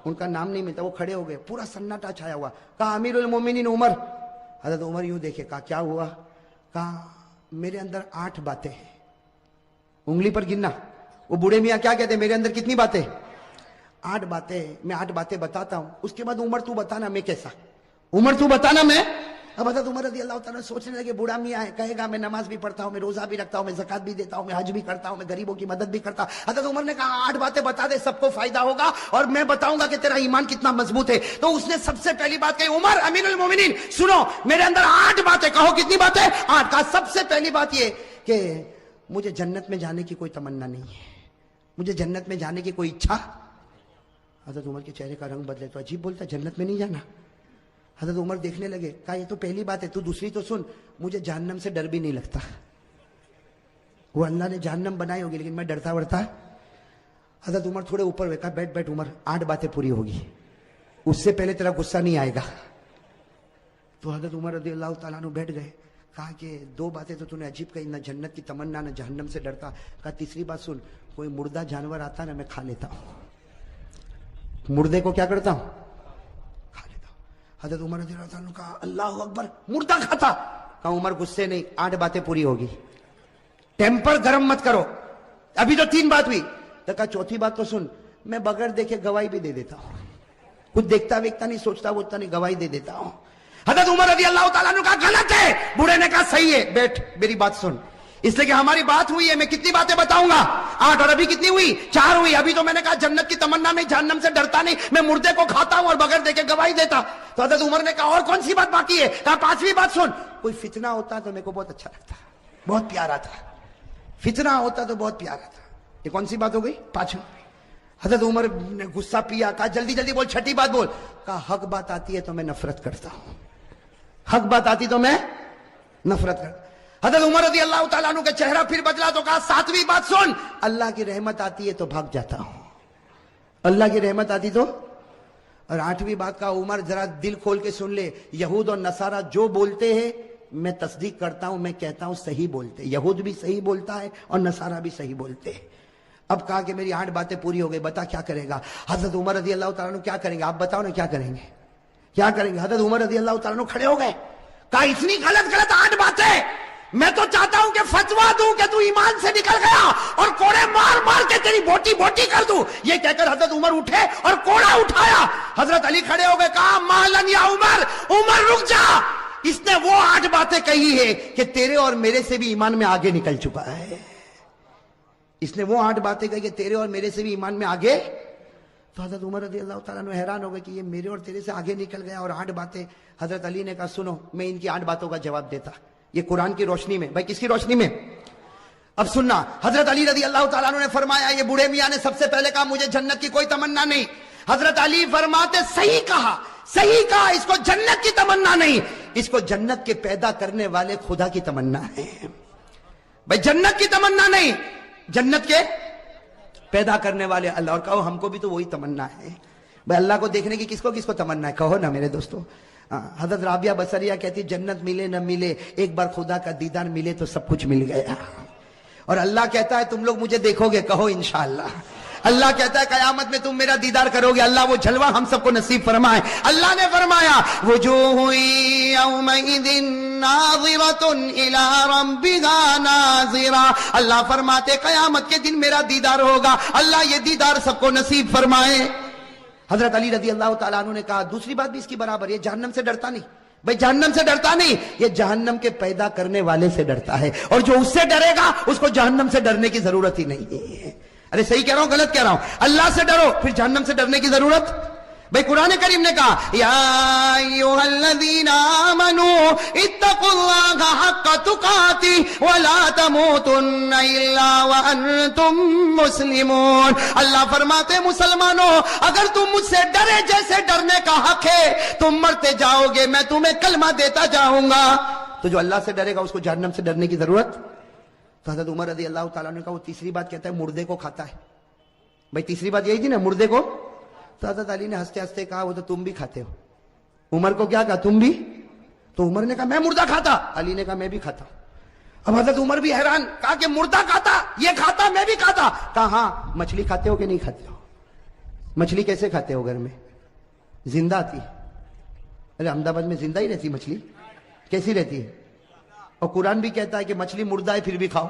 ان کا نام نہیں ملتا, وہ کھڑے ہو گئے, پورا سناٹا چھایا ہوا. کہا امیر المومنین عمر. حضرت عمر یوں دیکھے, کہا کیا ہوا؟ کہا میرے اندر 8 باتیں ہیں, انگلی پر گننا. وہ بوڑھے میاں کیا کہتے ہیں, میرے اندر کتنی باتیں؟ 8 باتیں. میں 8 باتیں بتاتا ہوں, اس کے بعد عمر تو بتانا میں کیسا, عمر تو بتانا میں. اب حضرت عمر رضی اللہ تعالیٰ سوچنے لگے, بوڑھا میاں ہے, کہے گا میں نماز بھی پڑھتا ہوں, میں روزہ بھی رکھتا ہوں, میں زکات بھی دیتا ہوں, میں حج بھی کرتا ہوں, میں غریبوں کی مدد بھی کرتا ہوں. حضرت عمر نے کہا 8 باتیں بتا دے, سب کو فائدہ ہوگا اور میں بتاؤں گا کہ تیرا ایمان کتنا مضبوط ہے. تو اس نے سب سے پہلی بات کہی, عمر امیر المومنین سنو, میرے اندر 8 باتیں. کہو کتنی باتیں؟ 8. کہا سب سے پہلی بات یہ کہ مجھے جنت میں جانے کی کوئی تمنا نہیں ہے, مجھے جنت میں جانے کی کوئی اچھا. حضرت عمر کے چہرے کا رنگ بدلے, تو عجیب بولتا, جنت میں نہیں جانا. حضرت عمر دیکھنے لگے, کہا یہ تو پہلی بات ہے, تو دوسری تو سن, مجھے جہنم سے ڈر بھی نہیں لگتا. وہ اللہ نے جہنم بنائی ہوگی لیکن میں ڈرتا ورتا. حضرت عمر تھوڑے اوپر ہوئے, کہا بیٹھ بیٹھ عمر, 8 باتیں پوری ہوگی, اس سے پہلے تیرا غصہ نہیں آئے گا. تو حضرت عمر رضی اللہ تعالیٰ عنہ بیٹھ گئے. کہا کہ 2 باتیں تو نے عجیب کہی, نہ جنت کی تمنا نہ جہنم سے ڈرتا. کہا تیسری بات سن, کوئی مردہ جانور آتا نا میں کھا لیتا ہوں, مردے کو کیا کرتا ہوں, کھا لیتا ہوں. حضرت عمر رضی اللہ عنہ کہا اللہ اکبر, مردہ کھاتا. کہا عمر غصے نہیں, 8 باتیں پوری ہوگی, ٹیمپر گرم مت کرو, ابھی تو 3 بات ہوئی. تو کہا چوتھی بات تو سن, میں بغیر دیکھے گواہی بھی دے دیتا ہوں, کچھ دیکھتا ویکتا نہیں, سوچتا ووچتا نہیں, گواہی دے دیتا ہوں. حضرت عمر رضی اللہ تعالیٰ نے کہا غلط ہے. بوڑھے نے کہا صحیح ہے, بیٹھ میری بات سن, اس لیے کہ ہماری بات ہوئی ہے, میں کتنی باتیں بتاؤں گا, 8, اور ابھی کتنی ہوئی, 4 ہوئی. ابھی تو میں نے کہا جنت کی تمنا نہیں, جہنم سے ڈرتا نہیں, میں مردے کو کھاتا ہوں اور بغیر دیکھے گواہی دیتا. تو حضرت عمر نے کہا اور کون سی بات باقی ہے؟ کہا 5ویں بات سن, کوئی فتنہ ہوتا تو میرے کو بہت اچھا لگتا, بہت پیارا تھا, فتنہ ہوتا تو بہت پیارا تھا. یہ کون سی بات ہو گئی؟ 5ویں. حضرت عمر نے غصہ پیا, کہا جلدی جلدی بول, 6ٹھی بات بول. کہا حق بات آتی ہے تو میں نفرت کرتا ہوں, حق بات آتی تو میں نفرت کرتا. حضرت عمر رضی اللہ تعالیٰ عنہ کا چہرہ پھر بدلا تو کہا 7ویں بات سن, اللہ کی رحمت آتی ہے تو بھاگ جاتا ہوں, اللہ کی رحمت آتی تو. اور 8ویں بات کا عمر ذرا دل کھول کے سن لے, یہود اور نصارہ جو بولتے ہیں میں تصدیق کرتا ہوں, میں کہتا ہوں صحیح بولتے, یہود بھی صحیح بولتا ہے اور نصارہ بھی صحیح بولتے ہیں. اب کہا کہ میری 8 باتیں پوری ہو گئی, بتا کیا کرے گا؟ حضرت عمر رضی اللہ تعالیٰ عنہ کیا کریں گے, آپ بتاؤ نا کیا کریں گے, کیا کریں گے؟ حضرت عمر رضی اللہ تعالیٰ عنہ کھڑے ہو گئے، کہا اتنی غلط غلط 8 باتیں، میں تو چاہتا ہوں کہ فتوا دوں کہ تو ایمان سے نکل گیا اور کوڑے مار مار کے تیری بوٹی بوٹی کر دوں۔ یہ کہہ کر حضرت عمر اٹھے اور کوڑا اٹھایا۔ حضرت علی کھڑے ہو گئے، کہا مالن یا عمر، عمر رک جا، اس نے وہ 8 باتیں کہی ہے کہ تیرے اور میرے سے بھی ایمان میں آگے نکل چکا ہے۔ اس نے وہ 8 باتیں کہی کہ تیرے اور میرے سے بھی ایمان میں آگے۔ تو حضرت عمر رضی اللہ تعالیٰ عنہ حیران ہو گئے کہ یہ میرے اور تیرے سے آگے نکل گیا اور 8 باتیں۔ حضرت علی نے کہا سنو، میں ان کی 8 باتوں کا جواب دیتا، یہ قرآن کی روشنی میں۔ بھائی کس کی روشنی میں؟ اب سننا، حضرت علی رضی اللہ تعالیٰ عنہ نے فرمایا، یہ بوڑھے میاں نے سب سے پہلے کہا مجھے جنت کی کوئی تمنا نہیں۔ حضرت علی فرماتے صحیح کہا، صحیح کہا، اس کو جنت کی تمنا نہیں، اس کو جنت کے پیدا کرنے والے خدا کی تمنا ہے۔ بھائی جنت کی تمنا نہیں، جنت کے پیدا کرنے والے اللہ۔ اور کہو ہم کو بھی تو وہی تمنا ہے۔ بھائی اللہ کو دیکھنے کی کس کو تمنا ہے؟ کہو نا میرے دوستو۔ حضرت رابعہ بصریہ کہتی جنت ملے نہ ملے، ایک بار خدا کا دیدار ملے تو سب کچھ مل گیا۔ اور اللہ کہتا ہے تم لوگ مجھے دیکھو گے، کہو انشاءاللہ۔ اللہ کہتا ہے قیامت میں تم میرا دیدار کرو گے، اللہ وہ جلوہ ہم سب کو نصیب فرمائے۔ اللہ نے فرمایا وجوہ یومئذ ناظرۃ الی ربها ناظرہ، اللہ فرماتے قیامت کے دن میرا دیدار ہوگا، اللہ یہ دیدار سب کو نصیب فرمائے۔ حضرت علی رضی اللہ تعالیٰ عنہ نے کہا دوسری بات بھی اس کی برابر، یہ جہنم سے ڈرتا نہیں۔ بھائی جہنم سے ڈرتا نہیں، یہ جہنم کے پیدا کرنے والے سے ڈرتا ہے، اور جو اس سے ڈرے گا اس کو جہنم سے ڈرنے کی ضرورت ہی نہیں ہے۔ ارے صحیح کہہ رہا ہوں غلط کہہ رہا ہوں؟ اللہ سے ڈرو، پھر جہنم سے ڈرنے کی ضرورت۔ بھائی قرآن کریم نے کہا یا ایھا الذین آمنوا اتقوا اللہ حق تقاتہ ولا تموتن الا وانتم مسلمون۔ اللہ فرماتے مسلمانوں اگر تم مجھ سے ڈرے جیسے ڈرنے کا حق ہے، تم مرتے جاؤ گے میں تمہیں کلمہ دیتا جاؤں گا۔ تو جو اللہ سے ڈرے گا اس کو جہنم سے ڈرنے کی ضرورت۔ تو حضرت عمر رضی اللہ تعالیٰ نے کہا وہ تیسری بات کہتا ہے مردے کو کھاتا ہے۔ بھائی تیسری بات یہی تھی نا، مردے کو۔ تو حضرت علی نے ہنستے ہنستے کہا وہ تو تم بھی کھاتے ہو۔ عمر کو کیا کہا؟ تم بھی؟ تو عمر نے کہا میں مردہ کھاتا، علی نے کہا میں بھی کھاتا۔ اب حضرت عمر بھی حیران، کہا کہ مردہ کھاتا، یہ کھاتا میں بھی کھاتا۔ کہا ہاں مچھلی کھاتے ہو کہ نہیں کھاتے ہو؟ مچھلی کیسے کھاتے ہو؟ گھر میں زندہ آتی؟ ارے احمد آباد میں زندہ ہی رہتی مچھلی، کیسی رہتی ہے؟ اور قرآن بھی کہتا ہے کہ مچھلی مردہ ہے پھر بھی کھاؤ۔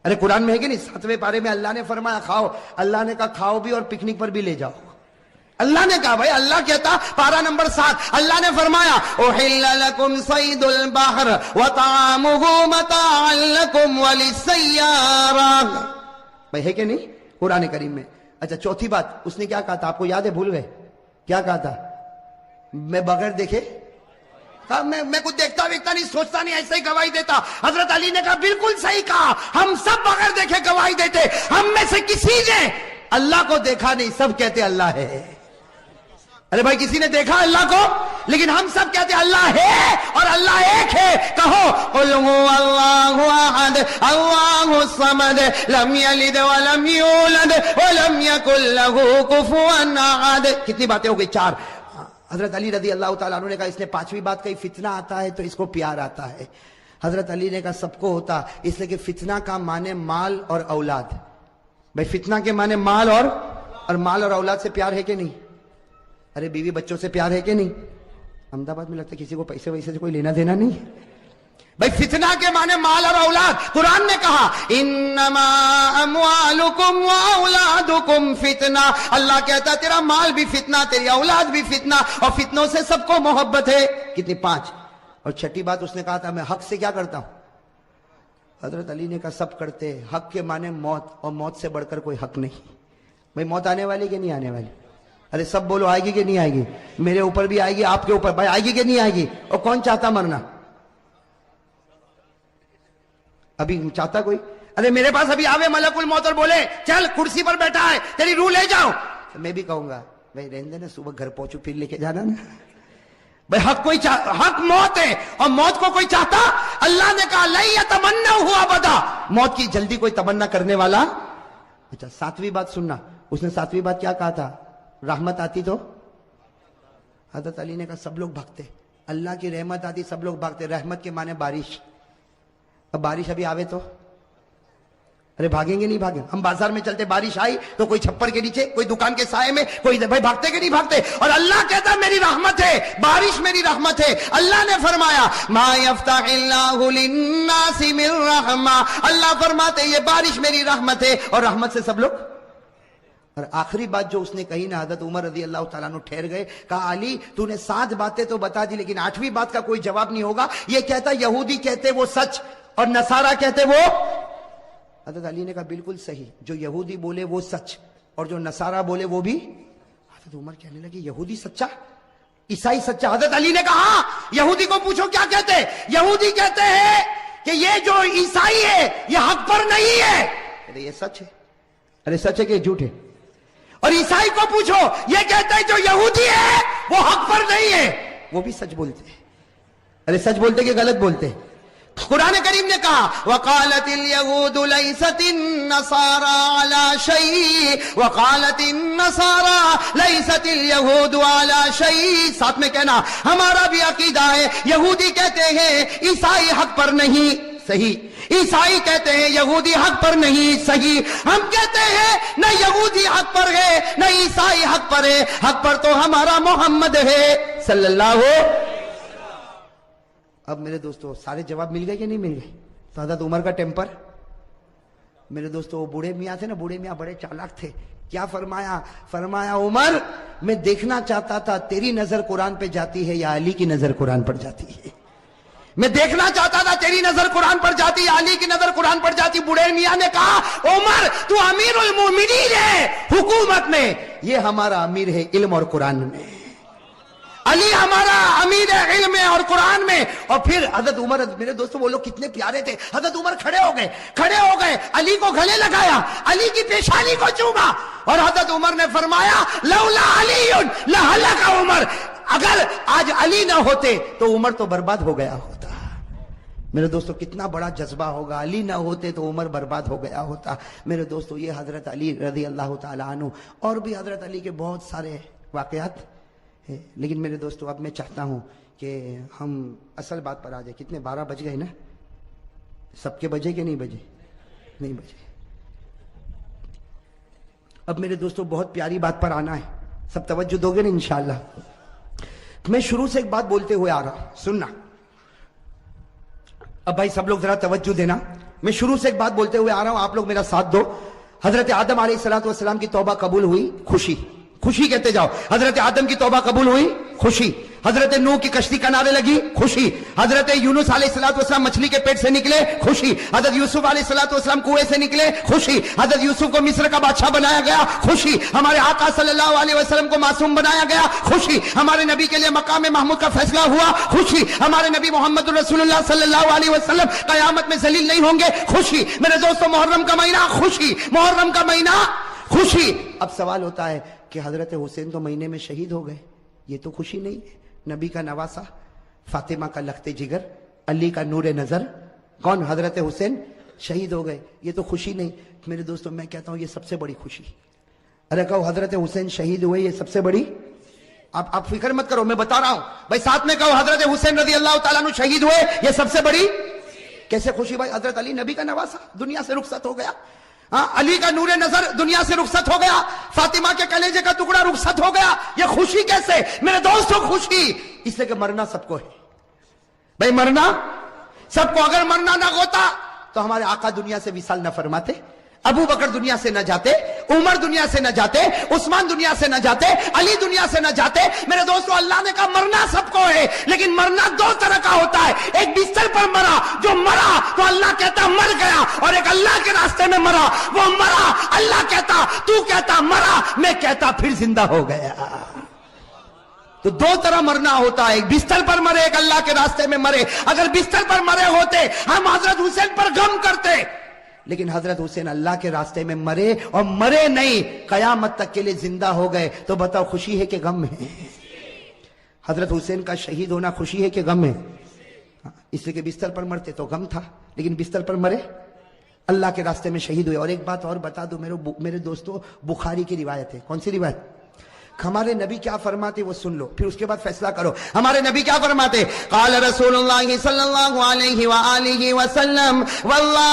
ارے قرآن میں ہے کہ نہیں؟ 7ویں پارے میں اللہ نے فرمایا کھاؤ، اللہ نے کہا کھاؤ بھی اور پکنک پر بھی لے جاؤ۔ اللہ نے کہا بھائی، اللہ کہتا پارہ نمبر 7، اللہ نے فرمایا احل لکم صید البحر وطعامہ متاعا لکم وللسیارہ۔ بھائی ہے کہ نہیں قرآن کریم میں؟ اچھا چوتھی بات اس نے کیا کہا تھا؟ آپ کو یاد ہے؟ بھول گئے؟ کیا کہا تھا؟ میں بغیر دیکھے میں کچھ دیکھتا ویکھتا نہیں، سوچتا نہیں، ایسے ہی گواہی دیتا۔ حضرت علی نے کہا بالکل صحیح کہا، ہم سب بغیر دیکھے گواہی دیتے، ہم میں سے کسی نے اللہ کو دیکھا نہیں، سب کہتے اللہ ہے۔ ارے بھائی کسی نے دیکھا اللہ کو؟ لیکن ہم سب کہتے اللہ ہے اور اللہ ایک ہے۔ کہو قل هو اللہ احد اللہ الصمد لم یلد ولم یولد ولم یکن له کفوا احد۔ کتنی باتیں ہو گئی؟ 4۔ حضرت علی رضی اللہ تعالیٰ عنہ نے کہا اس نے 5ویں بات کہی فتنہ آتا ہے تو اس کو پیار آتا ہے۔ حضرت علی نے کہا سب کو ہوتا، اس لیے کہ فتنہ کا معنی مال اور اولاد۔ بھائی فتنہ کے معنی مال اور مال اور اولاد سے پیار ہے کہ نہیں؟ ارے بیوی بچوں سے پیار ہے کہ نہیں؟ احمد آباد میں لگتا ہے کسی کو پیسے ویسے سے کوئی لینا دینا نہیں۔ بھائی فتنہ کے معنی مال اور اولاد۔ قرآن نے کہا انما اموالکم واولادکم فتنہ، اللہ کہتا تیرا مال بھی فتنہ، تیری اولاد بھی فتنہ، اور فتنوں سے سب کو محبت ہے۔ کتنی؟ 5۔ اور 6ٹھی بات اس نے کہا تھا میں حق سے کیا کرتا ہوں؟ حضرت علی نے کہا سب کرتے، حق کے معنی موت، اور موت سے بڑھ کر کوئی حق نہیں۔ بھائی موت آنے والی کہ نہیں آنے والی؟ ارے سب بولو آئے گی کہ نہیں آئے گی؟ میرے اوپر بھی آئے گی، آپ کے اوپر بھائی آئے گی کہ نہیں آئے گی؟ اور کون چاہتا مرنا؟ ابھی چاہتا کوئی؟ ارے میرے پاس ابھی آوے ملک الموت اور بولے چل کرسی پر بیٹھا ہے تیری روح لے جاؤ، تو میں بھی کہوں گا بھائی رہنے دینا، صبح گھر پہنچو پھر لے کے جانا نا۔ بھائی حق کوئی حق موت ہے، اور موت کو کوئی چاہتا؟ اللہ نے کہا لن یتمنوا ابدا، موت کی جلدی کوئی تمنا کرنے والا۔ اچھا 7ویں بات سننا، اس نے 7ویں بات کیا کہا تھا؟ رحمت آتی تو؟ حضرت علی نے کہا سب لوگ بھاگتے، اللہ کی رحمت آتی سب لوگ بھاگتے۔ رحمت کے معنی بارش، اب بارش ابھی آوے تو؟ ارے بھاگیں گے نہیں بھاگیں؟ ہم بازار میں چلتے، بارش آئی تو کوئی چھپر کے نیچے، کوئی دکان کے سائے میں، کوئی بھائی بھاگتے کہ نہیں بھاگتے؟ اور اللہ کہتا میری رحمت ہے، بارش میری رحمت ہے۔ اللہ نے فرمایا ما یفتح اللہ للناس من رحمہ، اللہ فرماتے یہ بارش میری رحمت ہے، اور رحمت سے سب لوگ۔ اور آخری بات جو اس نے کہی نا، حضرت عمر رضی اللہ تعالیٰ عنہ ٹھہر گئے، کہا علی تو نے 7 باتیں تو بتا دی، لیکن 8ویں بات کا کوئی جواب نہیں ہوگا۔ یہ کہتا یہودی کہتے وہ سچ اور نصارہ کہتے وہ۔ حضرت علی نے کہا بالکل صحیح، جو یہودی بولے وہ سچ اور جو نصارہ بولے وہ بھی۔ حضرت عمر کہنے لگے یہودی سچا، عیسائی سچا؟ حضرت علی نے کہا یہودی کو پوچھو کیا کہتے ہیں؟ یہودی کہتے ہیں کہ یہ جو عیسائی ہے یہ حق پر نہیں ہے۔ ارے یہ سچ ہے؟ ارے سچ ہے کہ جھوٹ ہے؟ اور عیسائی کو پوچھو، یہ کہتے ہیں جو یہودی ہے وہ حق پر نہیں ہے، وہ بھی سچ بولتے ہیں۔ ارے سچ بولتے کہ غلط بولتے؟ قرآن کریم نے کہا وقالت اليهود ليست النصارى على شيء وقالت النصارى ليست اليهود على شيء، ساتھ میں کہنا ہمارا بھی عقیدہ ہے، یہودی کہتے ہیں عیسائی حق پر نہیں، صحیح، عیسائی کہتے ہیں یہودی حق پر نہیں، صحیح، ہم کہتے ہیں نہ یہودی حق پر ہے نہ عیسائی حق پر ہے، حق پر تو ہمارا محمد ہے صلی اللہ علیہ وسلم۔ اب میرے دوستو سارے جواب مل گئے کہ نہیں مل گئے؟ تو حضرت عمر کا ٹیمپر، میرے دوستو وہ بوڑھے میاں تھے نا، بوڑھے میاں بڑے چالاک تھے، کیا فرمایا؟ فرمایا عمر میں دیکھنا چاہتا تھا تیری نظر قرآن پہ جاتی ہے یا علی کی نظر قرآن پر جاتی ہے، میں دیکھنا چاہتا تھا تیری نظر قرآن پر جاتی یا علی کی نظر قرآن پر جاتی۔ بوڑھے میاں نے کہا عمر تو امیر المومنین ہے حکومت میں، یہ ہمارا امیر ہے علم اور قرآن میں، علی ہمارا امیر ہے علم میں اور قرآن میں۔ اور پھر حضرت عمر، میرے دوستو وہ لوگ کتنے پیارے تھے، حضرت عمر کھڑے ہو گئے، علی کو گلے لگایا، علی کی پیشانی کو چوما، اور حضرت عمر نے فرمایا لولا علی لہلک عمر، اگر آج علی نہ ہوتے تو عمر تو برباد ہو گیا ہوتا۔ میرے دوستو کتنا بڑا جذبہ ہوگا، علی نہ ہوتے تو عمر برباد ہو گیا ہوتا۔ میرے دوستو یہ حضرت علی رضی اللہ تعالی عنہ، اور بھی حضرت علی کے بہت سارے واقعات ہیں، لیکن میرے دوستو اب میں چاہتا ہوں کہ ہم اصل بات پر آ جائیں۔ کتنے 12 بج گئے نا؟ سب کے بجے کہ نہیں بجے؟ نہیں بجے۔ اب میرے دوستو بہت پیاری بات پر آنا ہے، سب توجہ دو گے نا انشاءاللہ؟ میں شروع سے ایک بات بولتے ہوئے آ رہا ہوں، سننا۔ اب بھائی سب لوگ ذرا توجہ دینا، میں شروع سے ایک بات بولتے ہوئے آ رہا ہوں، آپ لوگ میرا ساتھ دو۔ حضرت آدم علیہ السلام کی توبہ قبول ہوئی، خوشی، خوشی کہتے جاؤ۔ حضرت آدم کی توبہ قبول ہوئی، خوشی۔ حضرت نوح کی کشتی کنارے لگی، خوشی۔ حضرت یونس علیہ السلام مچھلی کے پیٹ سے نکلے، خوشی۔ حضرت یوسف علیہ السلام کنویں سے نکلے، خوشی۔ حضرت یوسف کو مصر کا بادشاہ بنایا گیا، خوشی۔ ہمارے آقا صلی اللہ علیہ وسلم کو معصوم بنایا گیا، خوشی۔ ہمارے نبی کے لیے مقام محمود کا فیصلہ ہوا، خوشی۔ ہمارے نبی محمد رسول اللہ صلی اللہ علیہ وسلم قیامت میں ذلیل نہیں ہوں گے، خوشی۔ میرے دوستو محرم کا مہینہ، خوشی، محرم کا مہینہ، خوشی۔ اب سوال ہوتا ہے کہ حضرت حسین تو مہینے میں شہید ہو گئے، یہ تو خوشی نہیں ہے؟ نبی کا نواسا، فاطمہ کا لخت جگر، علی کا نور نظر، کون؟ حضرت حسین شہید ہو گئے، یہ تو خوشی نہیں؟ میرے دوستوں میں کہتا ہوں یہ سب سے بڑی خوشی۔ ارے کہو حضرت حسین شہید ہوئے، یہ سب سے بڑی۔ آپ فکر مت کرو، میں بتا رہا ہوں بھائی، ساتھ میں کہو حضرت حسین رضی اللہ تعالیٰ عنہ شہید ہوئے، یہ سب سے بڑی۔ کیسے خوشی بھائی؟ حضرت علی نبی کا نواسا دنیا سے رخصت ہو گیا، علی کا نور نظر دنیا سے رخصت ہو گیا، فاطمہ کے کلیجے کا ٹکڑا رخصت ہو گیا، یہ خوشی کیسے؟ میرے دوستوں خوشی اس لیے کہ مرنا سب کو ہے بھائی، مرنا سب کو۔ اگر مرنا نہ ہوتا تو ہمارے آقا دنیا سے وصال نہ فرماتے، ابو بکر دنیا سے نہ جاتے، عمر دنیا سے نہ جاتے، عثمان دنیا سے نہ جاتے، علی دنیا سے نہ جاتے۔ میرے دوستو اللہ نے کہا مرنا سب کو ہے، لیکن مرنا 2 طرح کا ہوتا ہے، ایک بستر پر مرا، جو مرا تو اللہ کہتا مر گیا، اور ایک اللہ کے راستے میں مرا، وہ مرا، اللہ کہتا، تو کہتا مرا، میں کہتا پھر زندہ ہو گیا۔ تو 2 طرح مرنا ہوتا ہے، ایک بستر پر مرے، ایک اللہ کے راستے میں مرے۔ اگر بستر پر مرے ہوتے ہم حضرت حسین پر غم کرتے، لیکن حضرت حسین اللہ کے راستے میں مرے، اور مرے نہیں، قیامت تک کے لیے زندہ ہو گئے۔ تو بتاؤ خوشی ہے کہ غم ہے؟ حضرت حسین کا شہید ہونا خوشی ہے کہ غم ہے؟ اس لیے کہ بستر پر مرتے تو غم تھا، لیکن بستر پر مرے، اللہ کے راستے میں شہید ہوئے۔ اور ایک بات اور بتا دو میرے دوستو، بخاری کی روایت ہے، کون سی روایت؟ ہمارے نبی کیا فرماتے وہ سن لو، پھر اس کے بعد فیصلہ کرو ہمارے نبی کیا فرماتے. قال رسول اللہ صلی اللہ علیہ وآلہ وسلم واللہ،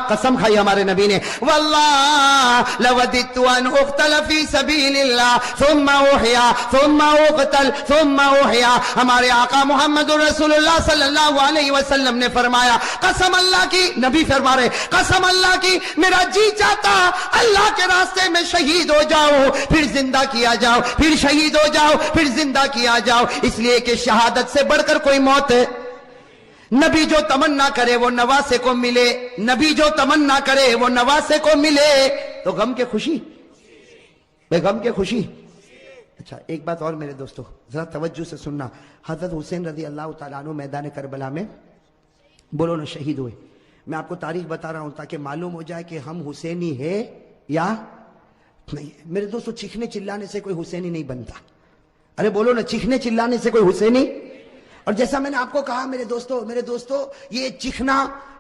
قسم کھائی ہمارے نبی نے، واللہ لوددت ان اقتل فی سبیل اللہ ثم احیا ثم اقتل ثم احیا. ہمارے آقا محمد رسول اللہ صلی اللہ علیہ وسلم نے فرمایا، قسم اللہ کی، نبی فرما رہے قسم اللہ کی میرا جی چاہتا اللہ کے راستے میں شہید ہو جاؤ، پھر زندہ کیا جاؤ، پھر شہید ہو جاؤ، پھر زندہ کیا جاؤ، اس لیے کہ شہادت سے بڑھ کر کوئی موت ہے. نبی جو تمنا کرے وہ نواسے کو ملے، نبی جو تمنا کرے وہ نواسے کو ملے. تو غم کے خوشی، بے غم کے خوشی. اچھا ایک بات اور میرے دوستو ذرا توجہ سے سننا. حضرت حسین رضی اللہ تعالیٰ عنہ میدان کربلا میں بولو نا شہید ہوئے. میں آپ کو تاریخ بتا رہا ہوں تاکہ معلوم ہو جائے کہ ہم حسینی ہے یا نہیں. میرے دوستو چیخنے چلانے سے کوئی حسینی نہیں بنتا. ارے بولو نا، چیخنے چلانے سے کوئی حسینی. اور جیسا میں نے آپ کو کہا میرے دوستو یہ چیخنا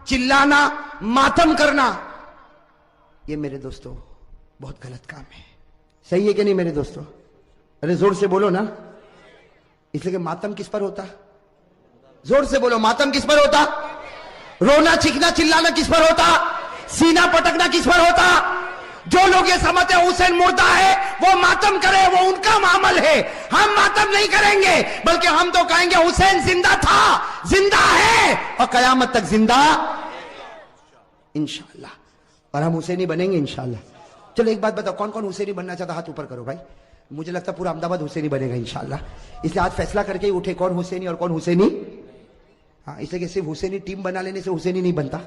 چلانا ماتم کرنا یہ میرے دوستو بہت غلط کام ہے. صحیح ہے کہ نہیں میرے دوستو؟ ارے زور سے بولو نا. اس لیے کہ ماتم کس پر ہوتا؟ زور سے بولو، ماتم کس پر ہوتا؟ رونا چیخنا چلانا کس پر ہوتا؟ سینہ پٹکنا کس پر ہوتا؟ جو لوگ یہ سمجھتے ہیں حسین مردہ ہے وہ ماتم کرے، وہ ان کا معامل ہے. ہم ماتم نہیں کریں گے بلکہ ہم تو کہیں گے حسین زندہ تھا، زندہ ہے اور قیامت تک زندہ انشاءاللہ. اور ہم حسینی بنیں گے انشاءاللہ. چلو ایک بات بتاؤ، کون کون حسینی بننا چاہتا؟ ہاتھ اوپر کرو بھائی. مجھے لگتا ہے پورا احمد آباد حسینی بنے گا انشاءاللہ. اس لیے آج فیصلہ کر کے ہی اٹھے کون حسینی اور کون حسینی. ہاں اس لیے کہ صرف حسینی ٹیم بنا لینے سے حسینی نہیں بنتا،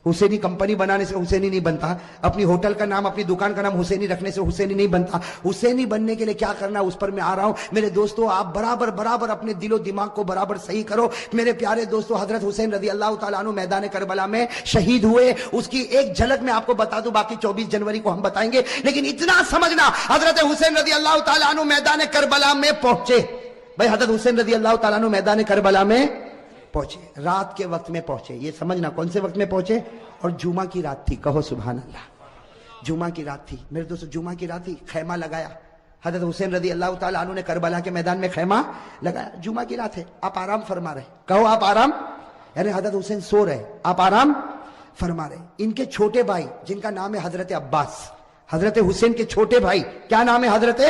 حسینی کمپنی بنانے سے حسینی نہیں بنتا، اپنی ہوٹل کا نام اپنی دکان کا نام حسینی رکھنے سے حسینی نہیں بنتا. حسینی بننے کے لیے کیا کرنا اس پر میں آ رہا ہوں میرے دوستو. آپ برابر اپنے دل و دماغ کو برابر صحیح کرو میرے پیارے دوستو. حضرت حسین رضی اللہ تعالیٰ عنہ میدان کربلا میں شہید ہوئے، اس کی ایک جھلک میں آپ کو بتا دوں، باقی 24 جنوری کو ہم بتائیں گے. لیکن اتنا سمجھنا حضرت حسین رضی اللہ تعالیٰ عنہ میدان کربلا میں پہنچے. بھائی حضرت حسین رضی اللہ تعالیٰ عنہ میدان کربلا میں پہنچے، رات کے وقت میں پہنچے. یہ سمجھنا کون سے وقت میں پہنچے. اور جمعہ کی رات تھی، کہو سبحان اللہ. جمعہ کی رات تھی میرے دوستو، جمعہ کی رات تھی. خیمہ لگایا حضرت حسین رضی اللہ تعالیٰ عنہ نے کربلا کے میدان میں خیمہ لگایا. جمعہ کی رات ہے، آپ آرام فرما رہے، کہو آپ آرام. یعنی حضرت حسین سو رہے، آپ آرام فرما رہے. ان کے چھوٹے بھائی جن کا نام ہے حضرت عباس، حضرت حسین کے چھوٹے بھائی کیا نام ہے؟ حضرت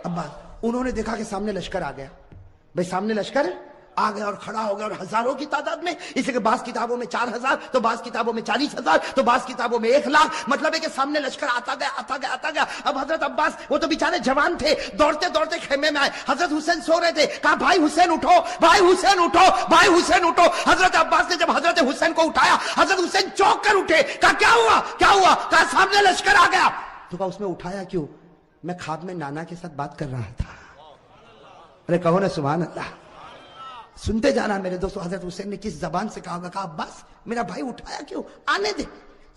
عباس. انہوں نے دیکھا کہ سامنے لشکر آ گیا. بھائی سامنے لشکر آ گیا اور کھڑا ہو گیا، اور ہزاروں کی تعداد میں. اس لیے کہ بعض کتابوں میں 4000 تو بعض کتابوں میں 40,000 تو بعض کتابوں میں 1,00,000. مطلب ہے کہ سامنے لشکر آتا گیا. اب حضرت عباس وہ تو بیچارے جوان تھے، دوڑتے خیمے میں آئے. حضرت حسین سو رہے تھے. کہا بھائی حسین اٹھو، بھائی حسین اٹھو، بھائی حسین اٹھو. حضرت عباس نے جب حضرت حسین کو اٹھایا، حضرت حسین چونک کر اٹھے. کہا کیا ہوا؟ کہا سامنے لشکر آ گیا. تو کہا اس میں اٹھایا کیوں؟ میں خواب میں نانا کے ساتھ بات کر رہا تھا. ارے کہو نا سبحان اللہ. سنتے جانا میرے دوستو. حضرت حسین نے کس زبان سے کہا ہوگا؟ کہا عباس میرا بھائی اٹھایا کیوں؟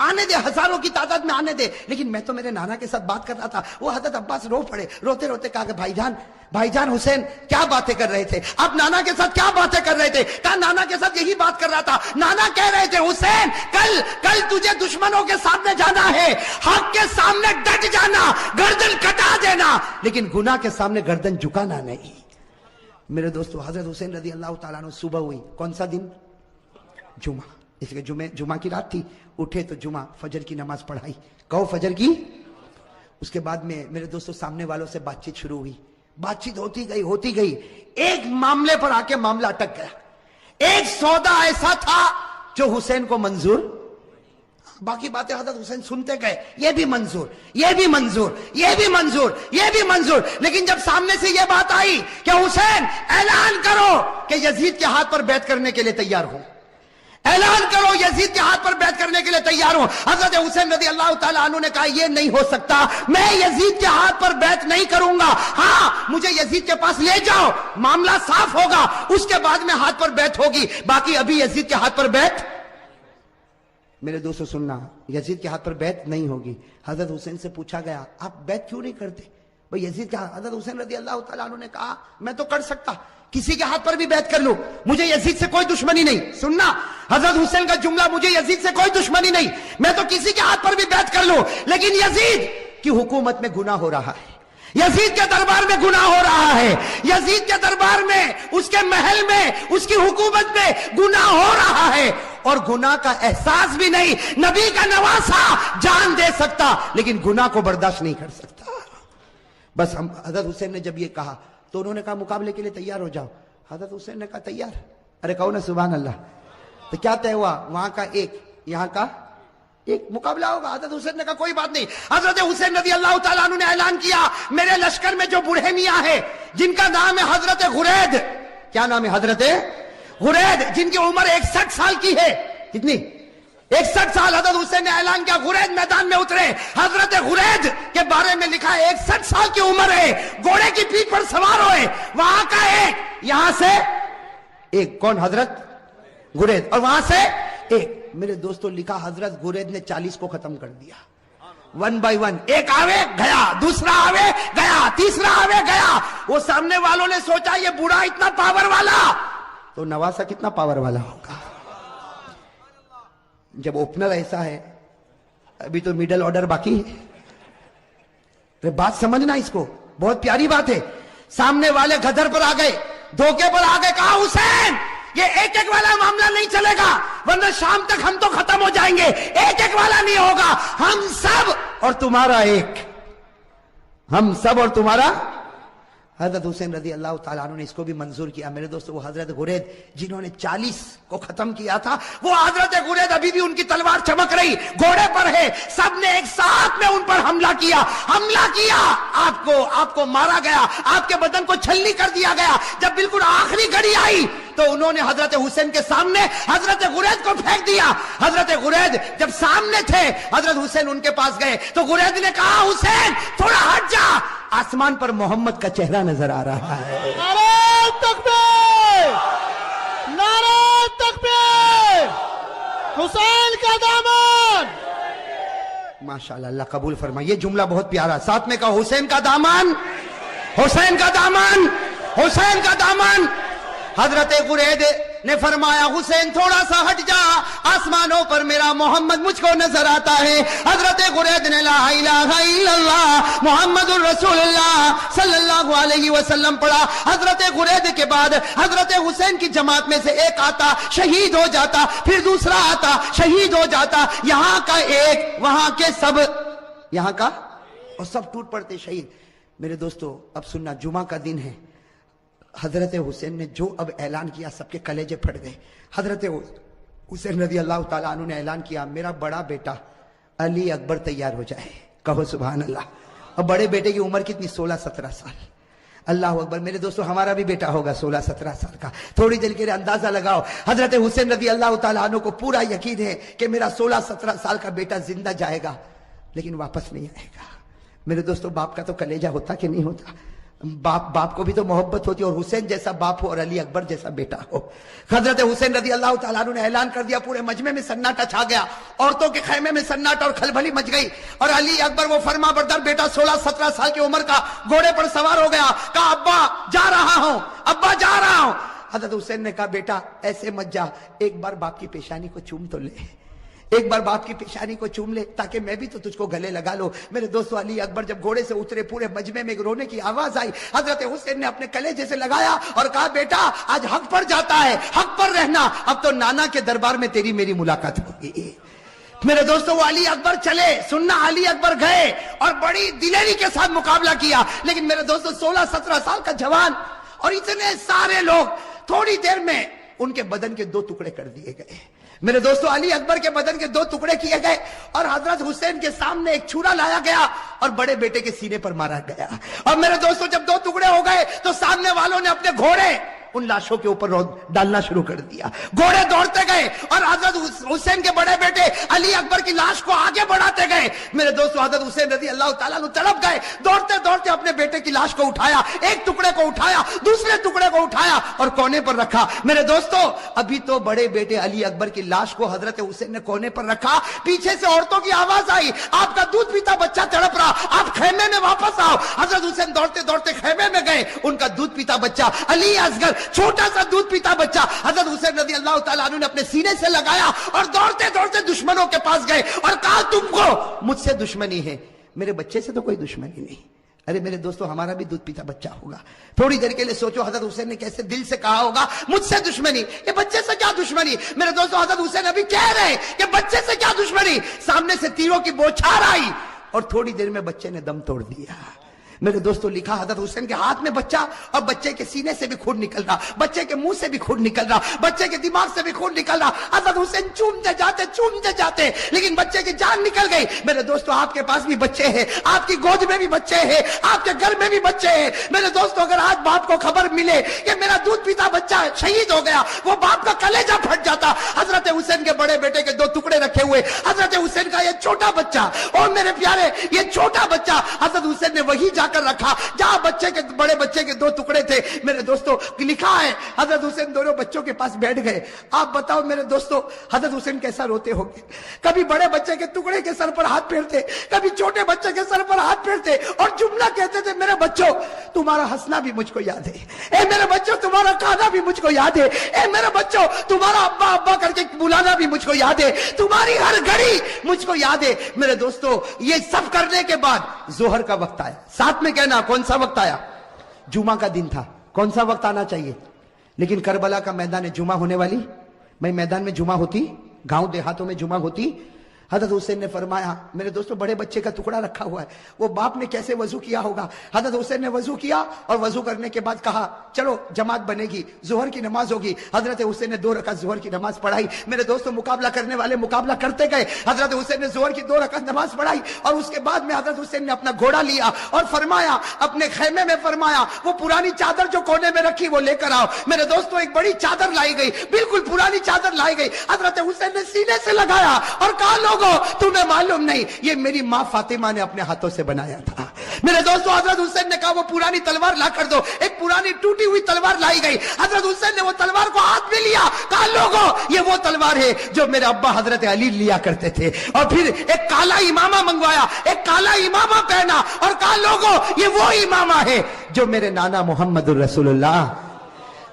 آنے دے ہزاروں کی تعداد میں آنے دے. لیکن میں تو میرے نانا کے ساتھ بات کر رہا تھا. وہ حضرت عباس رو پڑے، روتے کہا کہ بھائی جان حسین کیا باتیں کر رہے تھے آپ؟ نانا کے ساتھ کیا باتیں کر رہے تھے؟ کہا نانا کے ساتھ یہی بات کر رہا تھا. نانا کہہ رہے تھے حسین کل تجھے دشمنوں کے سامنے جانا ہے، حق کے سامنے ڈٹ جانا، گردن کٹا دینا، لیکن گناہ کے سامنے گردن جھکانا نہیں. میرے دوستو حضرت حسین رضی اللہ تعالیٰ عنہ صبح ہوئی، کون سا دن؟ جمعہ. اس لیے جمعہ کی رات تھی. اٹھے تو جمعہ فجر کی نماز پڑھائی، کہو فجر کی. اس کے بعد میں میرے دوستو سامنے والوں سے بات چیت شروع ہوئی. بات چیت ہوتی گئی. ایک معاملے پر آ کے معاملہ اٹک گیا. ایک سودا ایسا تھا جو حسین کو منظور، باقی باتیں حضرت حسین سنتے گئے، یہ بھی منظور، یہ بھی منظور، یہ بھی منظور، یہ بھی منظور. لیکن جب سامنے سے یہ بات آئی کہ حسین اعلان کرو کہ یزید کے ہاتھ پر بیعت کرنے کے لیے تیار ہو، اعلان کرو یزید کے ہاتھ پر بیعت کرنے کے لیے تیار ہوں. حضرت حسین رضی اللہ تعالیٰ عنہ نے کہا یہ نہیں ہو سکتا، میں یزید کے ہاتھ پر بیعت نہیں کروں گا. ہاں مجھے یزید کے پاس لے جاؤ، معاملہ صاف ہوگا، اس کے بعد میں ہاتھ پر بیعت ہوگی، باقی ابھی یزید کے ہاتھ پر بیعت. میرے دوستو سننا، یزید کے ہاتھ پر بیعت نہیں ہوگی. حضرت حسین سے پوچھا گیا آپ بیعت کیوں نہیں کرتے؟ بھئی یزید کے ہاتھ. حضرت حسین رضی اللہ تعالیٰ عنہ نے کہا میں تو کر سکتا، کسی کے ہاتھ پر بھی بیعت کر لوں، مجھے یزید سے کوئی دشمنی نہیں. سننا حضرت حسین کا جملہ، مجھے یزید سے کوئی دشمنی نہیں، میں تو کسی کے ہاتھ پر بھی بیعت کر لوں، لیکن یزید کی حکومت میں گناہ ہو رہا ہے، یزید کے دربار میں گناہ ہو رہا ہے، یزید کے دربار میں، اس کے محل میں، اس کی حکومت میں گناہ ہو رہا ہے، اور گناہ کا احساس بھی نہیں۔ نبی کا نواسا جان دے سکتا لیکن گناہ کو برداشت نہیں کر سکتا۔ بس ہم حضرت حسین نے جب یہ کہا تو انہوں نے کہا مقابلے کے لیے تیار ہو جاؤ۔ حضرت حسین نے کہا تیار؟ ارے کہو نا سبحان اللہ۔ تو کیا طے ہوا؟ وہاں کا ایک، یہاں کا ایک مقابلہ ہوگا۔ حضرت حسین نے کہا کوئی بات نہیں۔ حضرت حسین رضی اللہ تعالیٰ عنہ نے اعلان کیا میرے لشکر میں جو بوڑھے میاں ہیں جن کا نام ہے حضرت غرید، کیا نام ہے؟ حضرت غرید، جن کی عمر 61 سال کی ہے۔ کتنی؟ 61 سال۔ حضرت حسین نے اعلان کیا غرید میدان میں اترے۔ حضرت غرید کے بارے میں لکھا ہے 61 سال کی عمر ہے، گھوڑے کی پیٹھ پر سوار ہوئے، وہاں کا ایک، یہاں سے ایک، کون؟ حضرت غرید، اور وہاں سے ایک۔ میرے دوستوں لکھا حضرت غرید نے 40 کو ختم کر دیا، 1 by 1۔ ایک آوے گیا، دوسرا آوے گیا، تیسرا آوے گیا۔ وہ سامنے والوں نے سوچا یہ بوڑھا اتنا پاور والا تو نواسا کتنا پاور والا ہوگا۔ جب اوپنر ایسا ہے، ابھی تو میڈل آرڈر باقی ہے۔ بات سمجھنا اس کو، بہت پیاری بات ہے۔ سامنے والے گدر پر آ گئے، دھوکے پر آ گئے، کہا حسین یہ ایک ایک والا معاملہ نہیں چلے گا ورنہ شام تک ہم تو ختم ہو جائیں گے، ایک ایک والا نہیں ہوگا، ہم سب اور تمہارا ایک، ہم سب اور تمہارا۔ حضرت حسین رضی اللہ تعالیٰ عنہ نے اس کو بھی منظور کیا۔ میرے دوستو وہ حضرت غرید جنہوں نے 40 کو ختم کیا تھا، وہ حضرت غرید ابھی بھی ان کی تلوار چمک رہی، گھوڑے پر ہے، سب نے ایک ساتھ میں ان پر حملہ کیا، آپ کو مارا گیا، آپ کے بدن کو چھلنی کر دیا گیا۔ جب بالکل آخری گھڑی آئی تو انہوں نے حضرت حسین کے سامنے حضرت غرید کو پھینک دیا۔ حضرت غرید جب سامنے تھے، حضرت حسین ان کے پاس گئے تو غرید نے کہا حسین تھوڑا ہٹ جا، آسمان پر محمد کا چہرہ نظر آ رہا ہے۔ نعرہ تکبیر، نعرہ تکبیر، حسین کا دامن۔ ماشاءاللہ، اللہ قبول فرمائے۔ یہ جملہ بہت پیارا، ساتھ میں کہا حسین کا دامن، حسین کا دامن، حسین کا دامن۔ حضرت غرید نے فرمایا حسین تھوڑا سا ہٹ جا، آسمانوں پر میرا محمد مجھ کو نظر آتا ہے۔ حضرت غرید نے لا الہ الا اللہ محمد الرسول اللہ صلی اللہ علیہ وسلم پڑھا۔ حضرت غرید کے بعد حضرت حسین کی جماعت میں سے ایک آتا، شہید ہو جاتا، پھر دوسرا آتا، شہید ہو جاتا، یہاں کا ایک، وہاں کے سب، یہاں کا، اور سب ٹوٹ پڑتے شہید۔ میرے دوستو اب سننا، جمعہ کا دن ہے، حضرت حسین نے جو اب اعلان کیا سب کے کلیجے پھٹ گئے۔ حضرت حسین رضی اللہ تعالیٰ عنہ نے اعلان کیا میرا بڑا بیٹا علی اکبر تیار ہو جائے، کہو سبحان اللہ۔ اب بڑے بیٹے کی عمر کتنی؟ 16-17 سال۔ اللہ اکبر۔ میرے دوستو ہمارا بھی بیٹا ہوگا 16-17 سال کا، تھوڑی دیر کے لیے اندازہ لگاؤ۔ حضرت حسین رضی اللہ تعالیٰ عنہ کو پورا یقین ہے کہ میرا 16-17 سال کا بیٹا زندہ جائے گا لیکن واپس نہیں آئے گا۔ میرے دوستو باپ کا تو کلیجہ ہوتا کہ نہیں ہوتا؟ باپ کو بھی تو محبت ہوتی ہے، اور حسین جیسا باپ ہو اور علی اکبر جیسا بیٹا ہو۔ حضرت حسین رضی اللہ تعالیٰ عنہ نے اعلان کر دیا، پورے مجمع میں سناٹا چھا گیا، عورتوں کے خیمے میں سناٹا اور کھلبلی مچ گئی، اور علی اکبر وہ فرما بردار بیٹا 16-17 سال کی عمر کا گھوڑے پر سوار ہو گیا، کہا ابا جا رہا ہوں، ابا جا رہا ہوں۔ حضرت حسین نے کہا بیٹا ایسے مت جا، ایک بار باپ کی پیشانی کو چوم تو لے، ایک بار باپ کی پیشانی کو چوم لے تاکہ میں بھی تو تجھ کو گلے لگا لو۔ میرے دوستو علی اکبر جب گھوڑے سے اترے، پورے مجمع میں رونے کی آواز آئی، حضرت حسین نے اپنے کلیجے سے لگایا اور کہا بیٹا آج حق پر جاتا ہے، حق پر رہنا، اب تو نانا کے دربار میں تیری میری ملاقات ہوگی۔ میرے دوستو وہ علی اکبر چلے، سننا علی اکبر گئے اور بڑی دلیری کے ساتھ مقابلہ کیا، لیکن میرے دوستو 16-17 سال کا جوان اور اتنے سارے لوگ، تھوڑی دیر میں ان کے بدن کے 2 ٹکڑے کر دیے گئے۔ میرے دوستو علی اکبر کے بدن کے 2 ٹکڑے کیے گئے اور حضرت حسین کے سامنے ایک چھرا لایا گیا اور بڑے بیٹے کے سینے پر مارا گیا۔ اور میرے دوستو جب 2 ٹکڑے ہو گئے تو سامنے والوں نے اپنے گھوڑے ان لاشوں کے اوپر ڈالنا شروع کر دیا، گھوڑے دوڑتے گئے اور حضرت حسین کے بڑے بیٹے علی اکبر کی لاش کو آگے بڑھاتے گئے۔ میرے دوستو حضرت حسین رضی اللہ تعالیٰ عنہ تڑپ گئے، دوڑتے دوڑتے اپنے بیٹے کی لاش کو اٹھایا، ایک ٹکڑے کو اٹھایا، دوسرے ٹکڑے کو اٹھایا اور کونے پر رکھا۔ میرے دوستو ابھی تو بڑے بیٹے علی اکبر کی لاش کو حضرت حسین نے کونے پر رکھا، پیچھے سے عورتوں کی آواز آئی آپ کا دودھ پیتا بچہ تڑپ رہا، آپ خیمے میں واپس آؤ۔ حضرت حسین دوڑتے دوڑتے خیمے میں گئے، ان کا دودھ پیتا بچہ علی اصغر، چھوٹا سا دودھ پیتا بچہ حضرت حسین رضی اللہ تعالیٰ عنہ نے اپنے سینے سے لگایا اور دوڑتے دوڑتے دشمنوں کے پاس گئے اور کہا تم کو مجھ سے دشمنی ہے، میرے بچے سے تو کوئی دشمنی نہیں، ارے میرے دوستو ہمارا بھی دودھ پیتا بچہ ہوگا. تھوڑی دیر کے لیے سوچو حضرت حسین نے کیسے دل سے کہا ہوگا مجھ سے دشمنی, یہ بچے سے کیا دشمنی. میرے دوستو حضرت حسین ابھی کہہ رہے ہیں کہ بچے سے کیا دشمنی. سامنے سے تیروں کی بوچھار آئی اور تھوڑی دیر میں بچے نے دم توڑ دیا. میرے دوستو لکھا حضرت حسین کے ہاتھ میں بچہ اور بچے کے سینے سے بھی خون نکل رہا, بچے کے منہ سے بھی خون نکل رہا, بچے کے دماغ سے بھی خون نکل رہا. حضرت حسین چومتے جاتے لیکن بچے کی جان نکل گئی. میرے دوستو آپ کے پاس بھی بچے ہیں, آپ کی گود میں بھی بچے ہیں, آپ کے گھر میں بھی بچے ہیں. میرے دوستو اگر آج باپ کو خبر ملے کہ میرا دودھ پیتا بچہ شہید ہو گیا, وہ باپ کا کلیجہ پھٹ جاتا. حضرت حسین کے بڑے بیٹے کے 2 ٹکڑے رکھے ہوئے, حضرت حسین کا یہ چھوٹا بچہ, اور میرے پیارے یہ چھوٹا بچہ حضرت حسین نے وہی جا کر رکھا جہاں بچے کے بڑے بچے کے 2 ٹکڑے تھے. میرے دوستو لکھا ہے حضرت حسین دونوں بچوں کے پاس بیٹھ گئے. آپ بتاؤ میرے دوستو حضرت حسین کیسا روتے ہوں گے. کبھی بڑے بچے کے ٹکڑے کے سر پر ہاتھ پھیرتے, کبھی چھوٹے بچے کے سر پر ہاتھ پھیرتے اور جملہ کہتے تھے میرے بچوں تمہارا ہنسنا بھی مجھ کو یاد ہے, اے میرے بچوں تمہارا کھانا بھی مجھ کو یاد ہے, اے میرے بچوں تمہارا ابا ابا کر کے بلانا بھی مجھ کو یاد ہے, تمہاری ہر گھڑی مجھ کو یاد ہے. میرے دوستو یہ سب کرنے کے بعد ظہر کا وقت آیا. ساتھ میں کہنا کون سا وقت آیا. جمعہ کا دن تھا, کون سا وقت آنا چاہیے, لیکن کربلا کا میدان جمعہ ہونے والی. میں میدان میں جمعہ ہوتی, گاؤں دیہاتوں میں جمعہ ہوتی. حضرت حسین نے فرمایا میرے دوستو بڑے بچے کا ٹکڑا رکھا ہوا ہے, وہ باپ نے کیسے وضو کیا ہوگا. حضرت حسین نے وضو کیا اور وضو کرنے کے بعد کہا چلو جماعت بنے گی, ظہر کی نماز ہوگی. حضرت حسین نے 2 رکعت ظہر کی نماز پڑھائی. میرے دوستو مقابلہ کرنے والے مقابلہ کرتے گئے. حضرت حسین نے ظہر کی 2 رکعت نماز پڑھائی اور اس کے بعد میں حضرت حسین نے اپنا گھوڑا لیا اور فرمایا اپنے خیمے میں فرمایا وہ پرانی چادر جو کونے میں رکھی وہ لے کر آؤ. میرے دوستو ایک بڑی چادر لائی گئی, بالکل پرانی چادر لائی گئی. حضرت حسین نے سینے سے لگایا اور کہا لوگوں تمہیں معلوم نہیں یہ میری ماں فاطمہ نے اپنے ہاتھوں سے بنایا تھا. میرے دوستو حضرت حسین نے کہا وہ پرانی تلوار لا کر دو. ایک پرانی ٹوٹی ہوئی تلوار لائی گئی. حضرت حسین نے وہ تلوار کو ہاتھ میں لیا, کہا لوگوں یہ وہ تلوار ہے جو میرے ابا حضرت علی لیا کرتے تھے. اور پھر ایک کالا امامہ منگوایا, ایک کالا امامہ پہنا اور کہا لوگوں یہ وہ امامہ ہے جو میرے نانا محمد الرسول اللہ.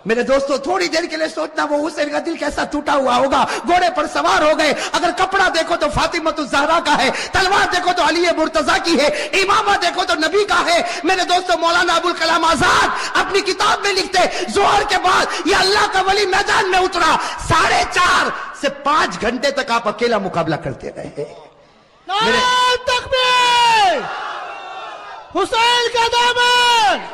میرے دوستو تھوڑی دیر کے لیے سوچنا وہ حسین کا دل کیسا ٹوٹا ہوا ہوگا. گھوڑے پر سوار ہو گئے, اگر کپڑا دیکھو تو فاطمہ الزہرا کا ہے, تلوار دیکھو تو علی مرتضیٰ کی ہے, امامہ دیکھو تو نبی کا ہے. میرے دوستو مولانا ابوالکلام آزاد اپنی کتاب میں لکھتے ظہر کے بعد یہ اللہ کا ولی میدان میں اترا, 4.5 سے 5 گھنٹے تک آپ اکیلا مقابلہ کرتے رہے. نعرہ تکبیر, حسین کا دامن.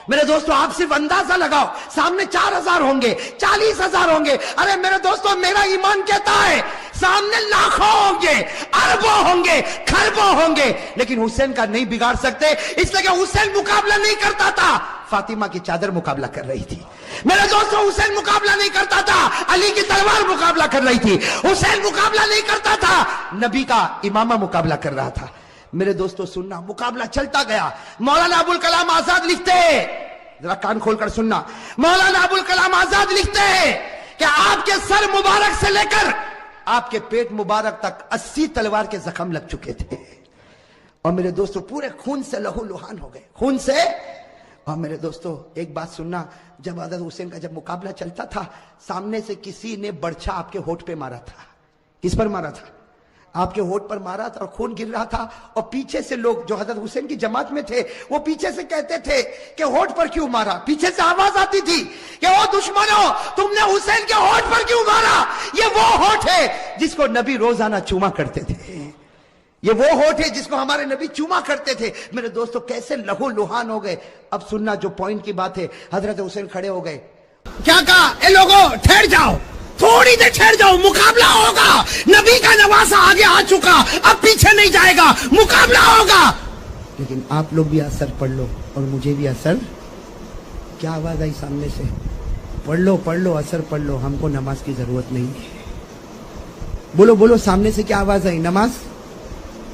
میرے دوستو آپ صرف اندازہ لگاؤ, سامنے 4,000 ہوں گے, 40,000 ہوں گے. ارے میرے دوستو میرا ایمان کہتا ہے سامنے لاکھوں ہوں گے, اربوں ہوں گے, کھربوں ہوں گے, لیکن حسین کا نہیں بگاڑ سکتے, اس لیے کہ حسین مقابلہ نہیں کرتا تھا, فاطمہ کی چادر مقابلہ کر رہی تھی. میرے دوستو حسین مقابلہ نہیں کرتا تھا, علی کی تلوار مقابلہ کر رہی تھی. حسین مقابلہ نہیں کرتا تھا, نبی کا امامہ مقابلہ کر رہا تھا. میرے دوستو سننا, مقابلہ چلتا گیا. مولانا ابوالکلام آزاد لکھتے ہیں, ذرا کان کھول کر سننا, مولانا ابوالکلام آزاد لکھتے ہیں کہ آپ کے سر مبارک سے لے کر آپ کے پیٹ مبارک تک 80 تلوار کے زخم لگ چکے تھے. اور میرے دوستو پورے خون سے لہو لہان ہو گئے, خون سے. اور میرے دوستو ایک بات سننا, جب حضرت حسین کا جب مقابلہ چلتا تھا سامنے سے کسی نے برچھا آپ کے ہونٹ پہ مارا تھا. کس پر مارا تھا؟ آپ کے ہونٹ پر مارا تھا اور خون گر رہا تھا. اور پیچھے سے لوگ جو حضرت حسین کی جماعت میں تھے وہ پیچھے سے کہتے تھے کہ ہونٹ پر کیوں مارا. پیچھے سے آواز آتی تھی کہ او دشمنوں تم نے حسین کے ہونٹ پر کیوں مارا, یہ وہ ہونٹ ہے جس کو نبی روزانہ چوما کرتے تھے, یہ وہ ہونٹ ہے جس کو ہمارے نبی چوما کرتے تھے. میرے دوستو کیسے لہو لہان ہو گئے. اب سننا جو پوائنٹ کی بات ہے, حضرت حسین کھڑے ہو گئے, کیا کہا, اے لوگوں ٹھہر جاؤ, تھوڑی دیر ٹھہر جاؤ, مقابلہ ہوگا. نبی کا نواسہ آگے آ چکا, اب پیچھے نہیں جائے گا, مقابلہ ہوگا. لیکن آپ لوگ بھی اثر پڑھ لو اور مجھے بھی اثر. کیا آواز آئی سامنے سے, پڑھ لو اثر پڑھ لو, ہم کو نماز کی ضرورت نہیں ہے. بولو بولو, سامنے سے کیا آواز آئی, نماز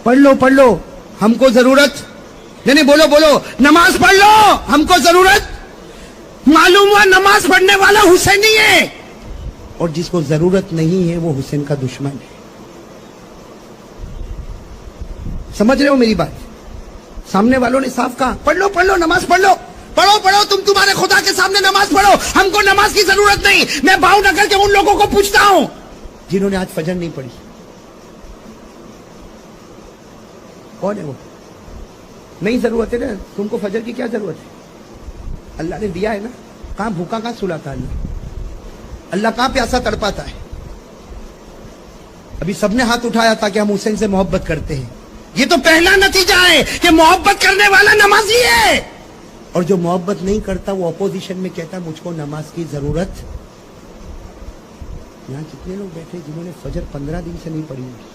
پڑھ لو, ہم کو ضرورت نہیں. بولو نماز پڑھ لو, ہم کو ضرورت. معلوم ہوا نماز پڑھنے والا حسینی ہے, اور جس کو ضرورت نہیں ہے وہ حسین کا دشمن ہے. سمجھ رہے ہو میری بات؟ سامنے والوں نے صاف کہا پڑھ لو, نماز پڑھ لو, پڑھو, تمہارے خدا کے سامنے نماز پڑھو, ہم کو نماز کی ضرورت نہیں. میں بھاؤ نہ کر کے ان لوگوں کو پوچھتا ہوں جنہوں نے آج فجر نہیں پڑھی. کون ہے وہ؟ نہیں ضرورت ہے نا تم کو فجر کی کیا ضرورت ہے؟ اللہ نے دیا ہے نا. کہاں بھوکا کہاں سلاتا اللہ؟ اللہ کہاں پیاسا تڑپاتا ہے؟ ابھی سب نے ہاتھ اٹھایا تھا کہ ہم حسین سے محبت کرتے ہیں. یہ تو پہلا نتیجہ ہے کہ محبت کرنے والا نمازی ہے. اور جو محبت نہیں کرتا وہ اپوزیشن میں کہتا ہے مجھ کو نماز کی ضرورت. یہاں کتنے لوگ بیٹھے جنہوں نے فجر 15 دن سے نہیں پڑھی ہوگی؟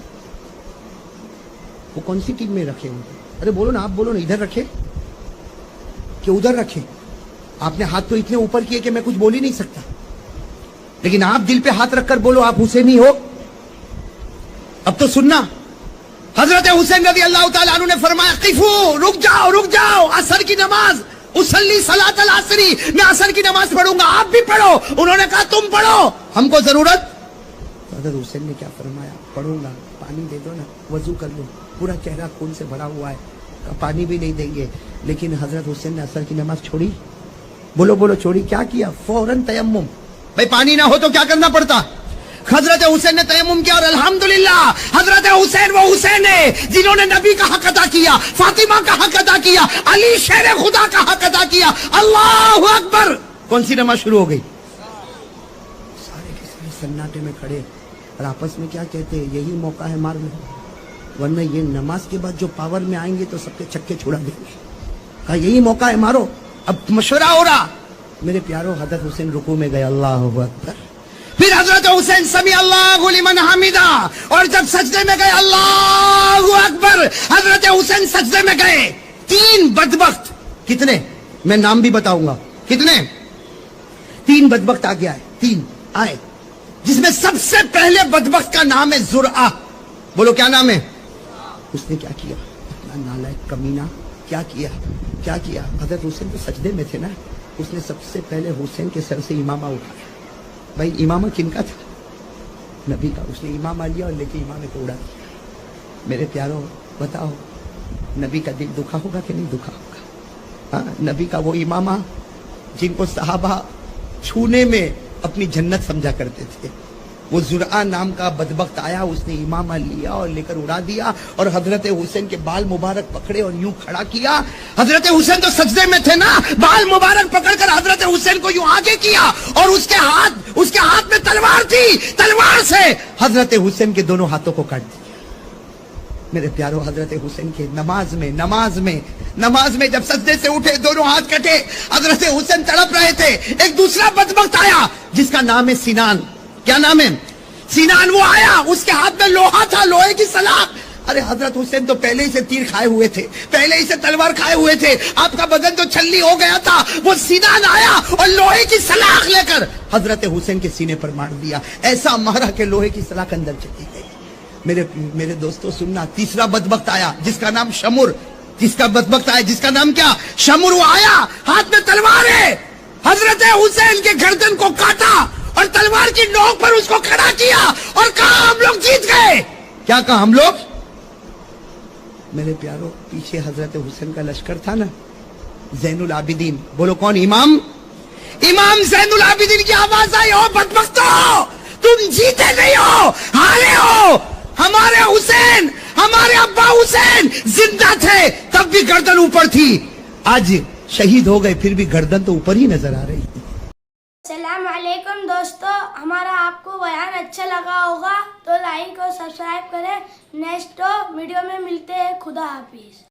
وہ کون سی ٹیم میں رکھے ہوئے؟ ارے بولو نا, آپ بولو نا, ادھر رکھے کہ ادھر رکھے؟ آپ نے ہاتھ تو اتنے اوپر کیے کہ میں کچھ بول ہی نہیں سکتا, لیکن آپ دل پہ ہاتھ رکھ کر بولو آپ حسینی ہو. اب تو سننا, حضرت حسین رضی اللہ تعالیٰ عنہ نے فرمایا قفو, رک جاؤ, عصر کی نماز, اصلی صلاۃ العصر, میں عصر کی نماز پڑھوں گا, آپ بھی پڑھو. انہوں نے کہا تم پڑھو, ہم کو ضرورت. حضرت حسین نے کیا فرمایا, پڑھوں گا, پانی دے دو نا, وضو کر لو, پورا چہرہ خون سے بھرا ہوا ہے, پانی بھی نہیں دیں گے. لیکن حضرت حسین نے عصر کی نماز چھوڑی. بولو چھوڑی. کیا کیا؟ فوراً تیمم. بھائی پانی نہ ہو تو کیا کرنا پڑتا؟ حضرت حسین نے تیمم کیا, اور الحمدللہ حضرت حسین وہ حسین ہے جنہوں نے نبی کا حق ادا کیا, فاطمہ کا حق ادا کیا, علی شیر خدا کا حق ادا کیا. اللہ اکبر. کون سی نماز شروع ہو گئی؟ سارے کے سارے سناٹے میں کھڑے اور آپس میں کیا کہتے ہیں, یہی موقع ہے مار لو, ورنہ یہ نماز کے بعد جو پاور میں آئیں گے تو سب کے چھکے چھڑا دیں گے. کہا یہی موقع ہے, مارو. اب مشورہ ہو رہا. میرے پیاروں, حضرت حسین رکوع میں گئے, اللہ اکبر. پھر حضرت حسین سمی اللہ لمن حمیدہ, اور جب سجدے میں گئے, اللہ اکبر, حضرت حسین سجدے میں گئے. 3 بدبخت, کتنے میں نام بھی بتاؤں گا, کتنے 3 بدبخت آگے آئے, 3 آئے, جس میں سب سے پہلے بدبخت کا نام ہے زرعہ. بولو کیا نام ہے؟ اس نے کیا کیا, اتنا نالائق کمینہ, کیا کیا. حضرت حسین تو سجدے میں تھے نا, اس نے سب سے پہلے حسین کے سر سے امامہ اٹھایا. بھائی امامہ کن کا تھا؟ نبی کا. اس نے امامہ لیا اور لے کے امامے کو اڑا دیا. میرے پیاروں بتاؤ, نبی کا دل دکھا ہوگا کہ نہیں دکھا ہوگا؟ ہاں, نبی کا وہ امامہ جن کو صحابہ چھونے میں اپنی جنت سمجھا کرتے تھے, وہ زرعہ نام کا بدبخت آیا, اس نے امامہ لیا اور لے کر اڑا دیا, اور حضرت حسین کے بال مبارک پکڑے اور یوں کھڑا کیا. حضرت حسین تو سجدے میں تھے نا, بال مبارک پکڑ کر حضرت حسین کو یوں آگے کیا, اور اس کے ہاتھ میں تلوار تھی, تلوار سے حضرت حسین کے دونوں ہاتھوں کو کاٹ دیا. میرے پیاروں, حضرت حسین کے نماز میں جب سجدے سے اٹھے, دونوں ہاتھ کٹے, حضرت حسین تڑپ رہے تھے. ایک دوسرا بدبخت آیا جس کا نام ہے سینان. کیا نام ہے؟ سینان. وہ آیا, اس کے ہاتھ میں لوہا تھا, لوہے کی سلاخ. ارے حضرت حسین تو پہلے ہی سے تیر کھائے ہوئے تھے, پہلے ہی سے تلوار کھائے ہوئے تھے, آپ کا بدن تو چھلنی ہو گیا تھا. وہ سینان آیا اور لوہے کی سلاخ لے کر حضرت حسین کے سینے پر مار دیا. ایسا مارا کہ لوہے کی سلاخ اندر چلی گئی. میرے دوستو سننا, تیسرا بدبخت آیا جس کا نام شمر. جس کا نام کیا؟ شمر. وہ آیا, ہاتھ میں تلوار ہے, حضرت حسین کے گردن کو کاٹا اور تلوار کی نوک پر اس کو کھڑا کیا اور کہا ہم لوگ جیت گئے. کیا کہا ہم لوگ؟ میرے پیاروں, پیچھے حضرت حسین کا لشکر تھا نا, زین العابدین. بولو کون؟ امام زین العابدین کی آواز آئی, او بدبختو, تم جیتے نہیں ہو, ہارے ہو. ہمارے حسین, ہمارے ابا حسین زندہ تھے تب بھی گردن اوپر تھی, آج شہید ہو گئے پھر بھی گردن تو اوپر ہی نظر آ رہی تھی. السلام علیکم دوستو, ہمارا آپ کو بیان اچھا لگا ہوگا تو لائک اور سبسکرائب کریں. نیکسٹ ویڈیو میں ملتے ہیں. خدا حافظ.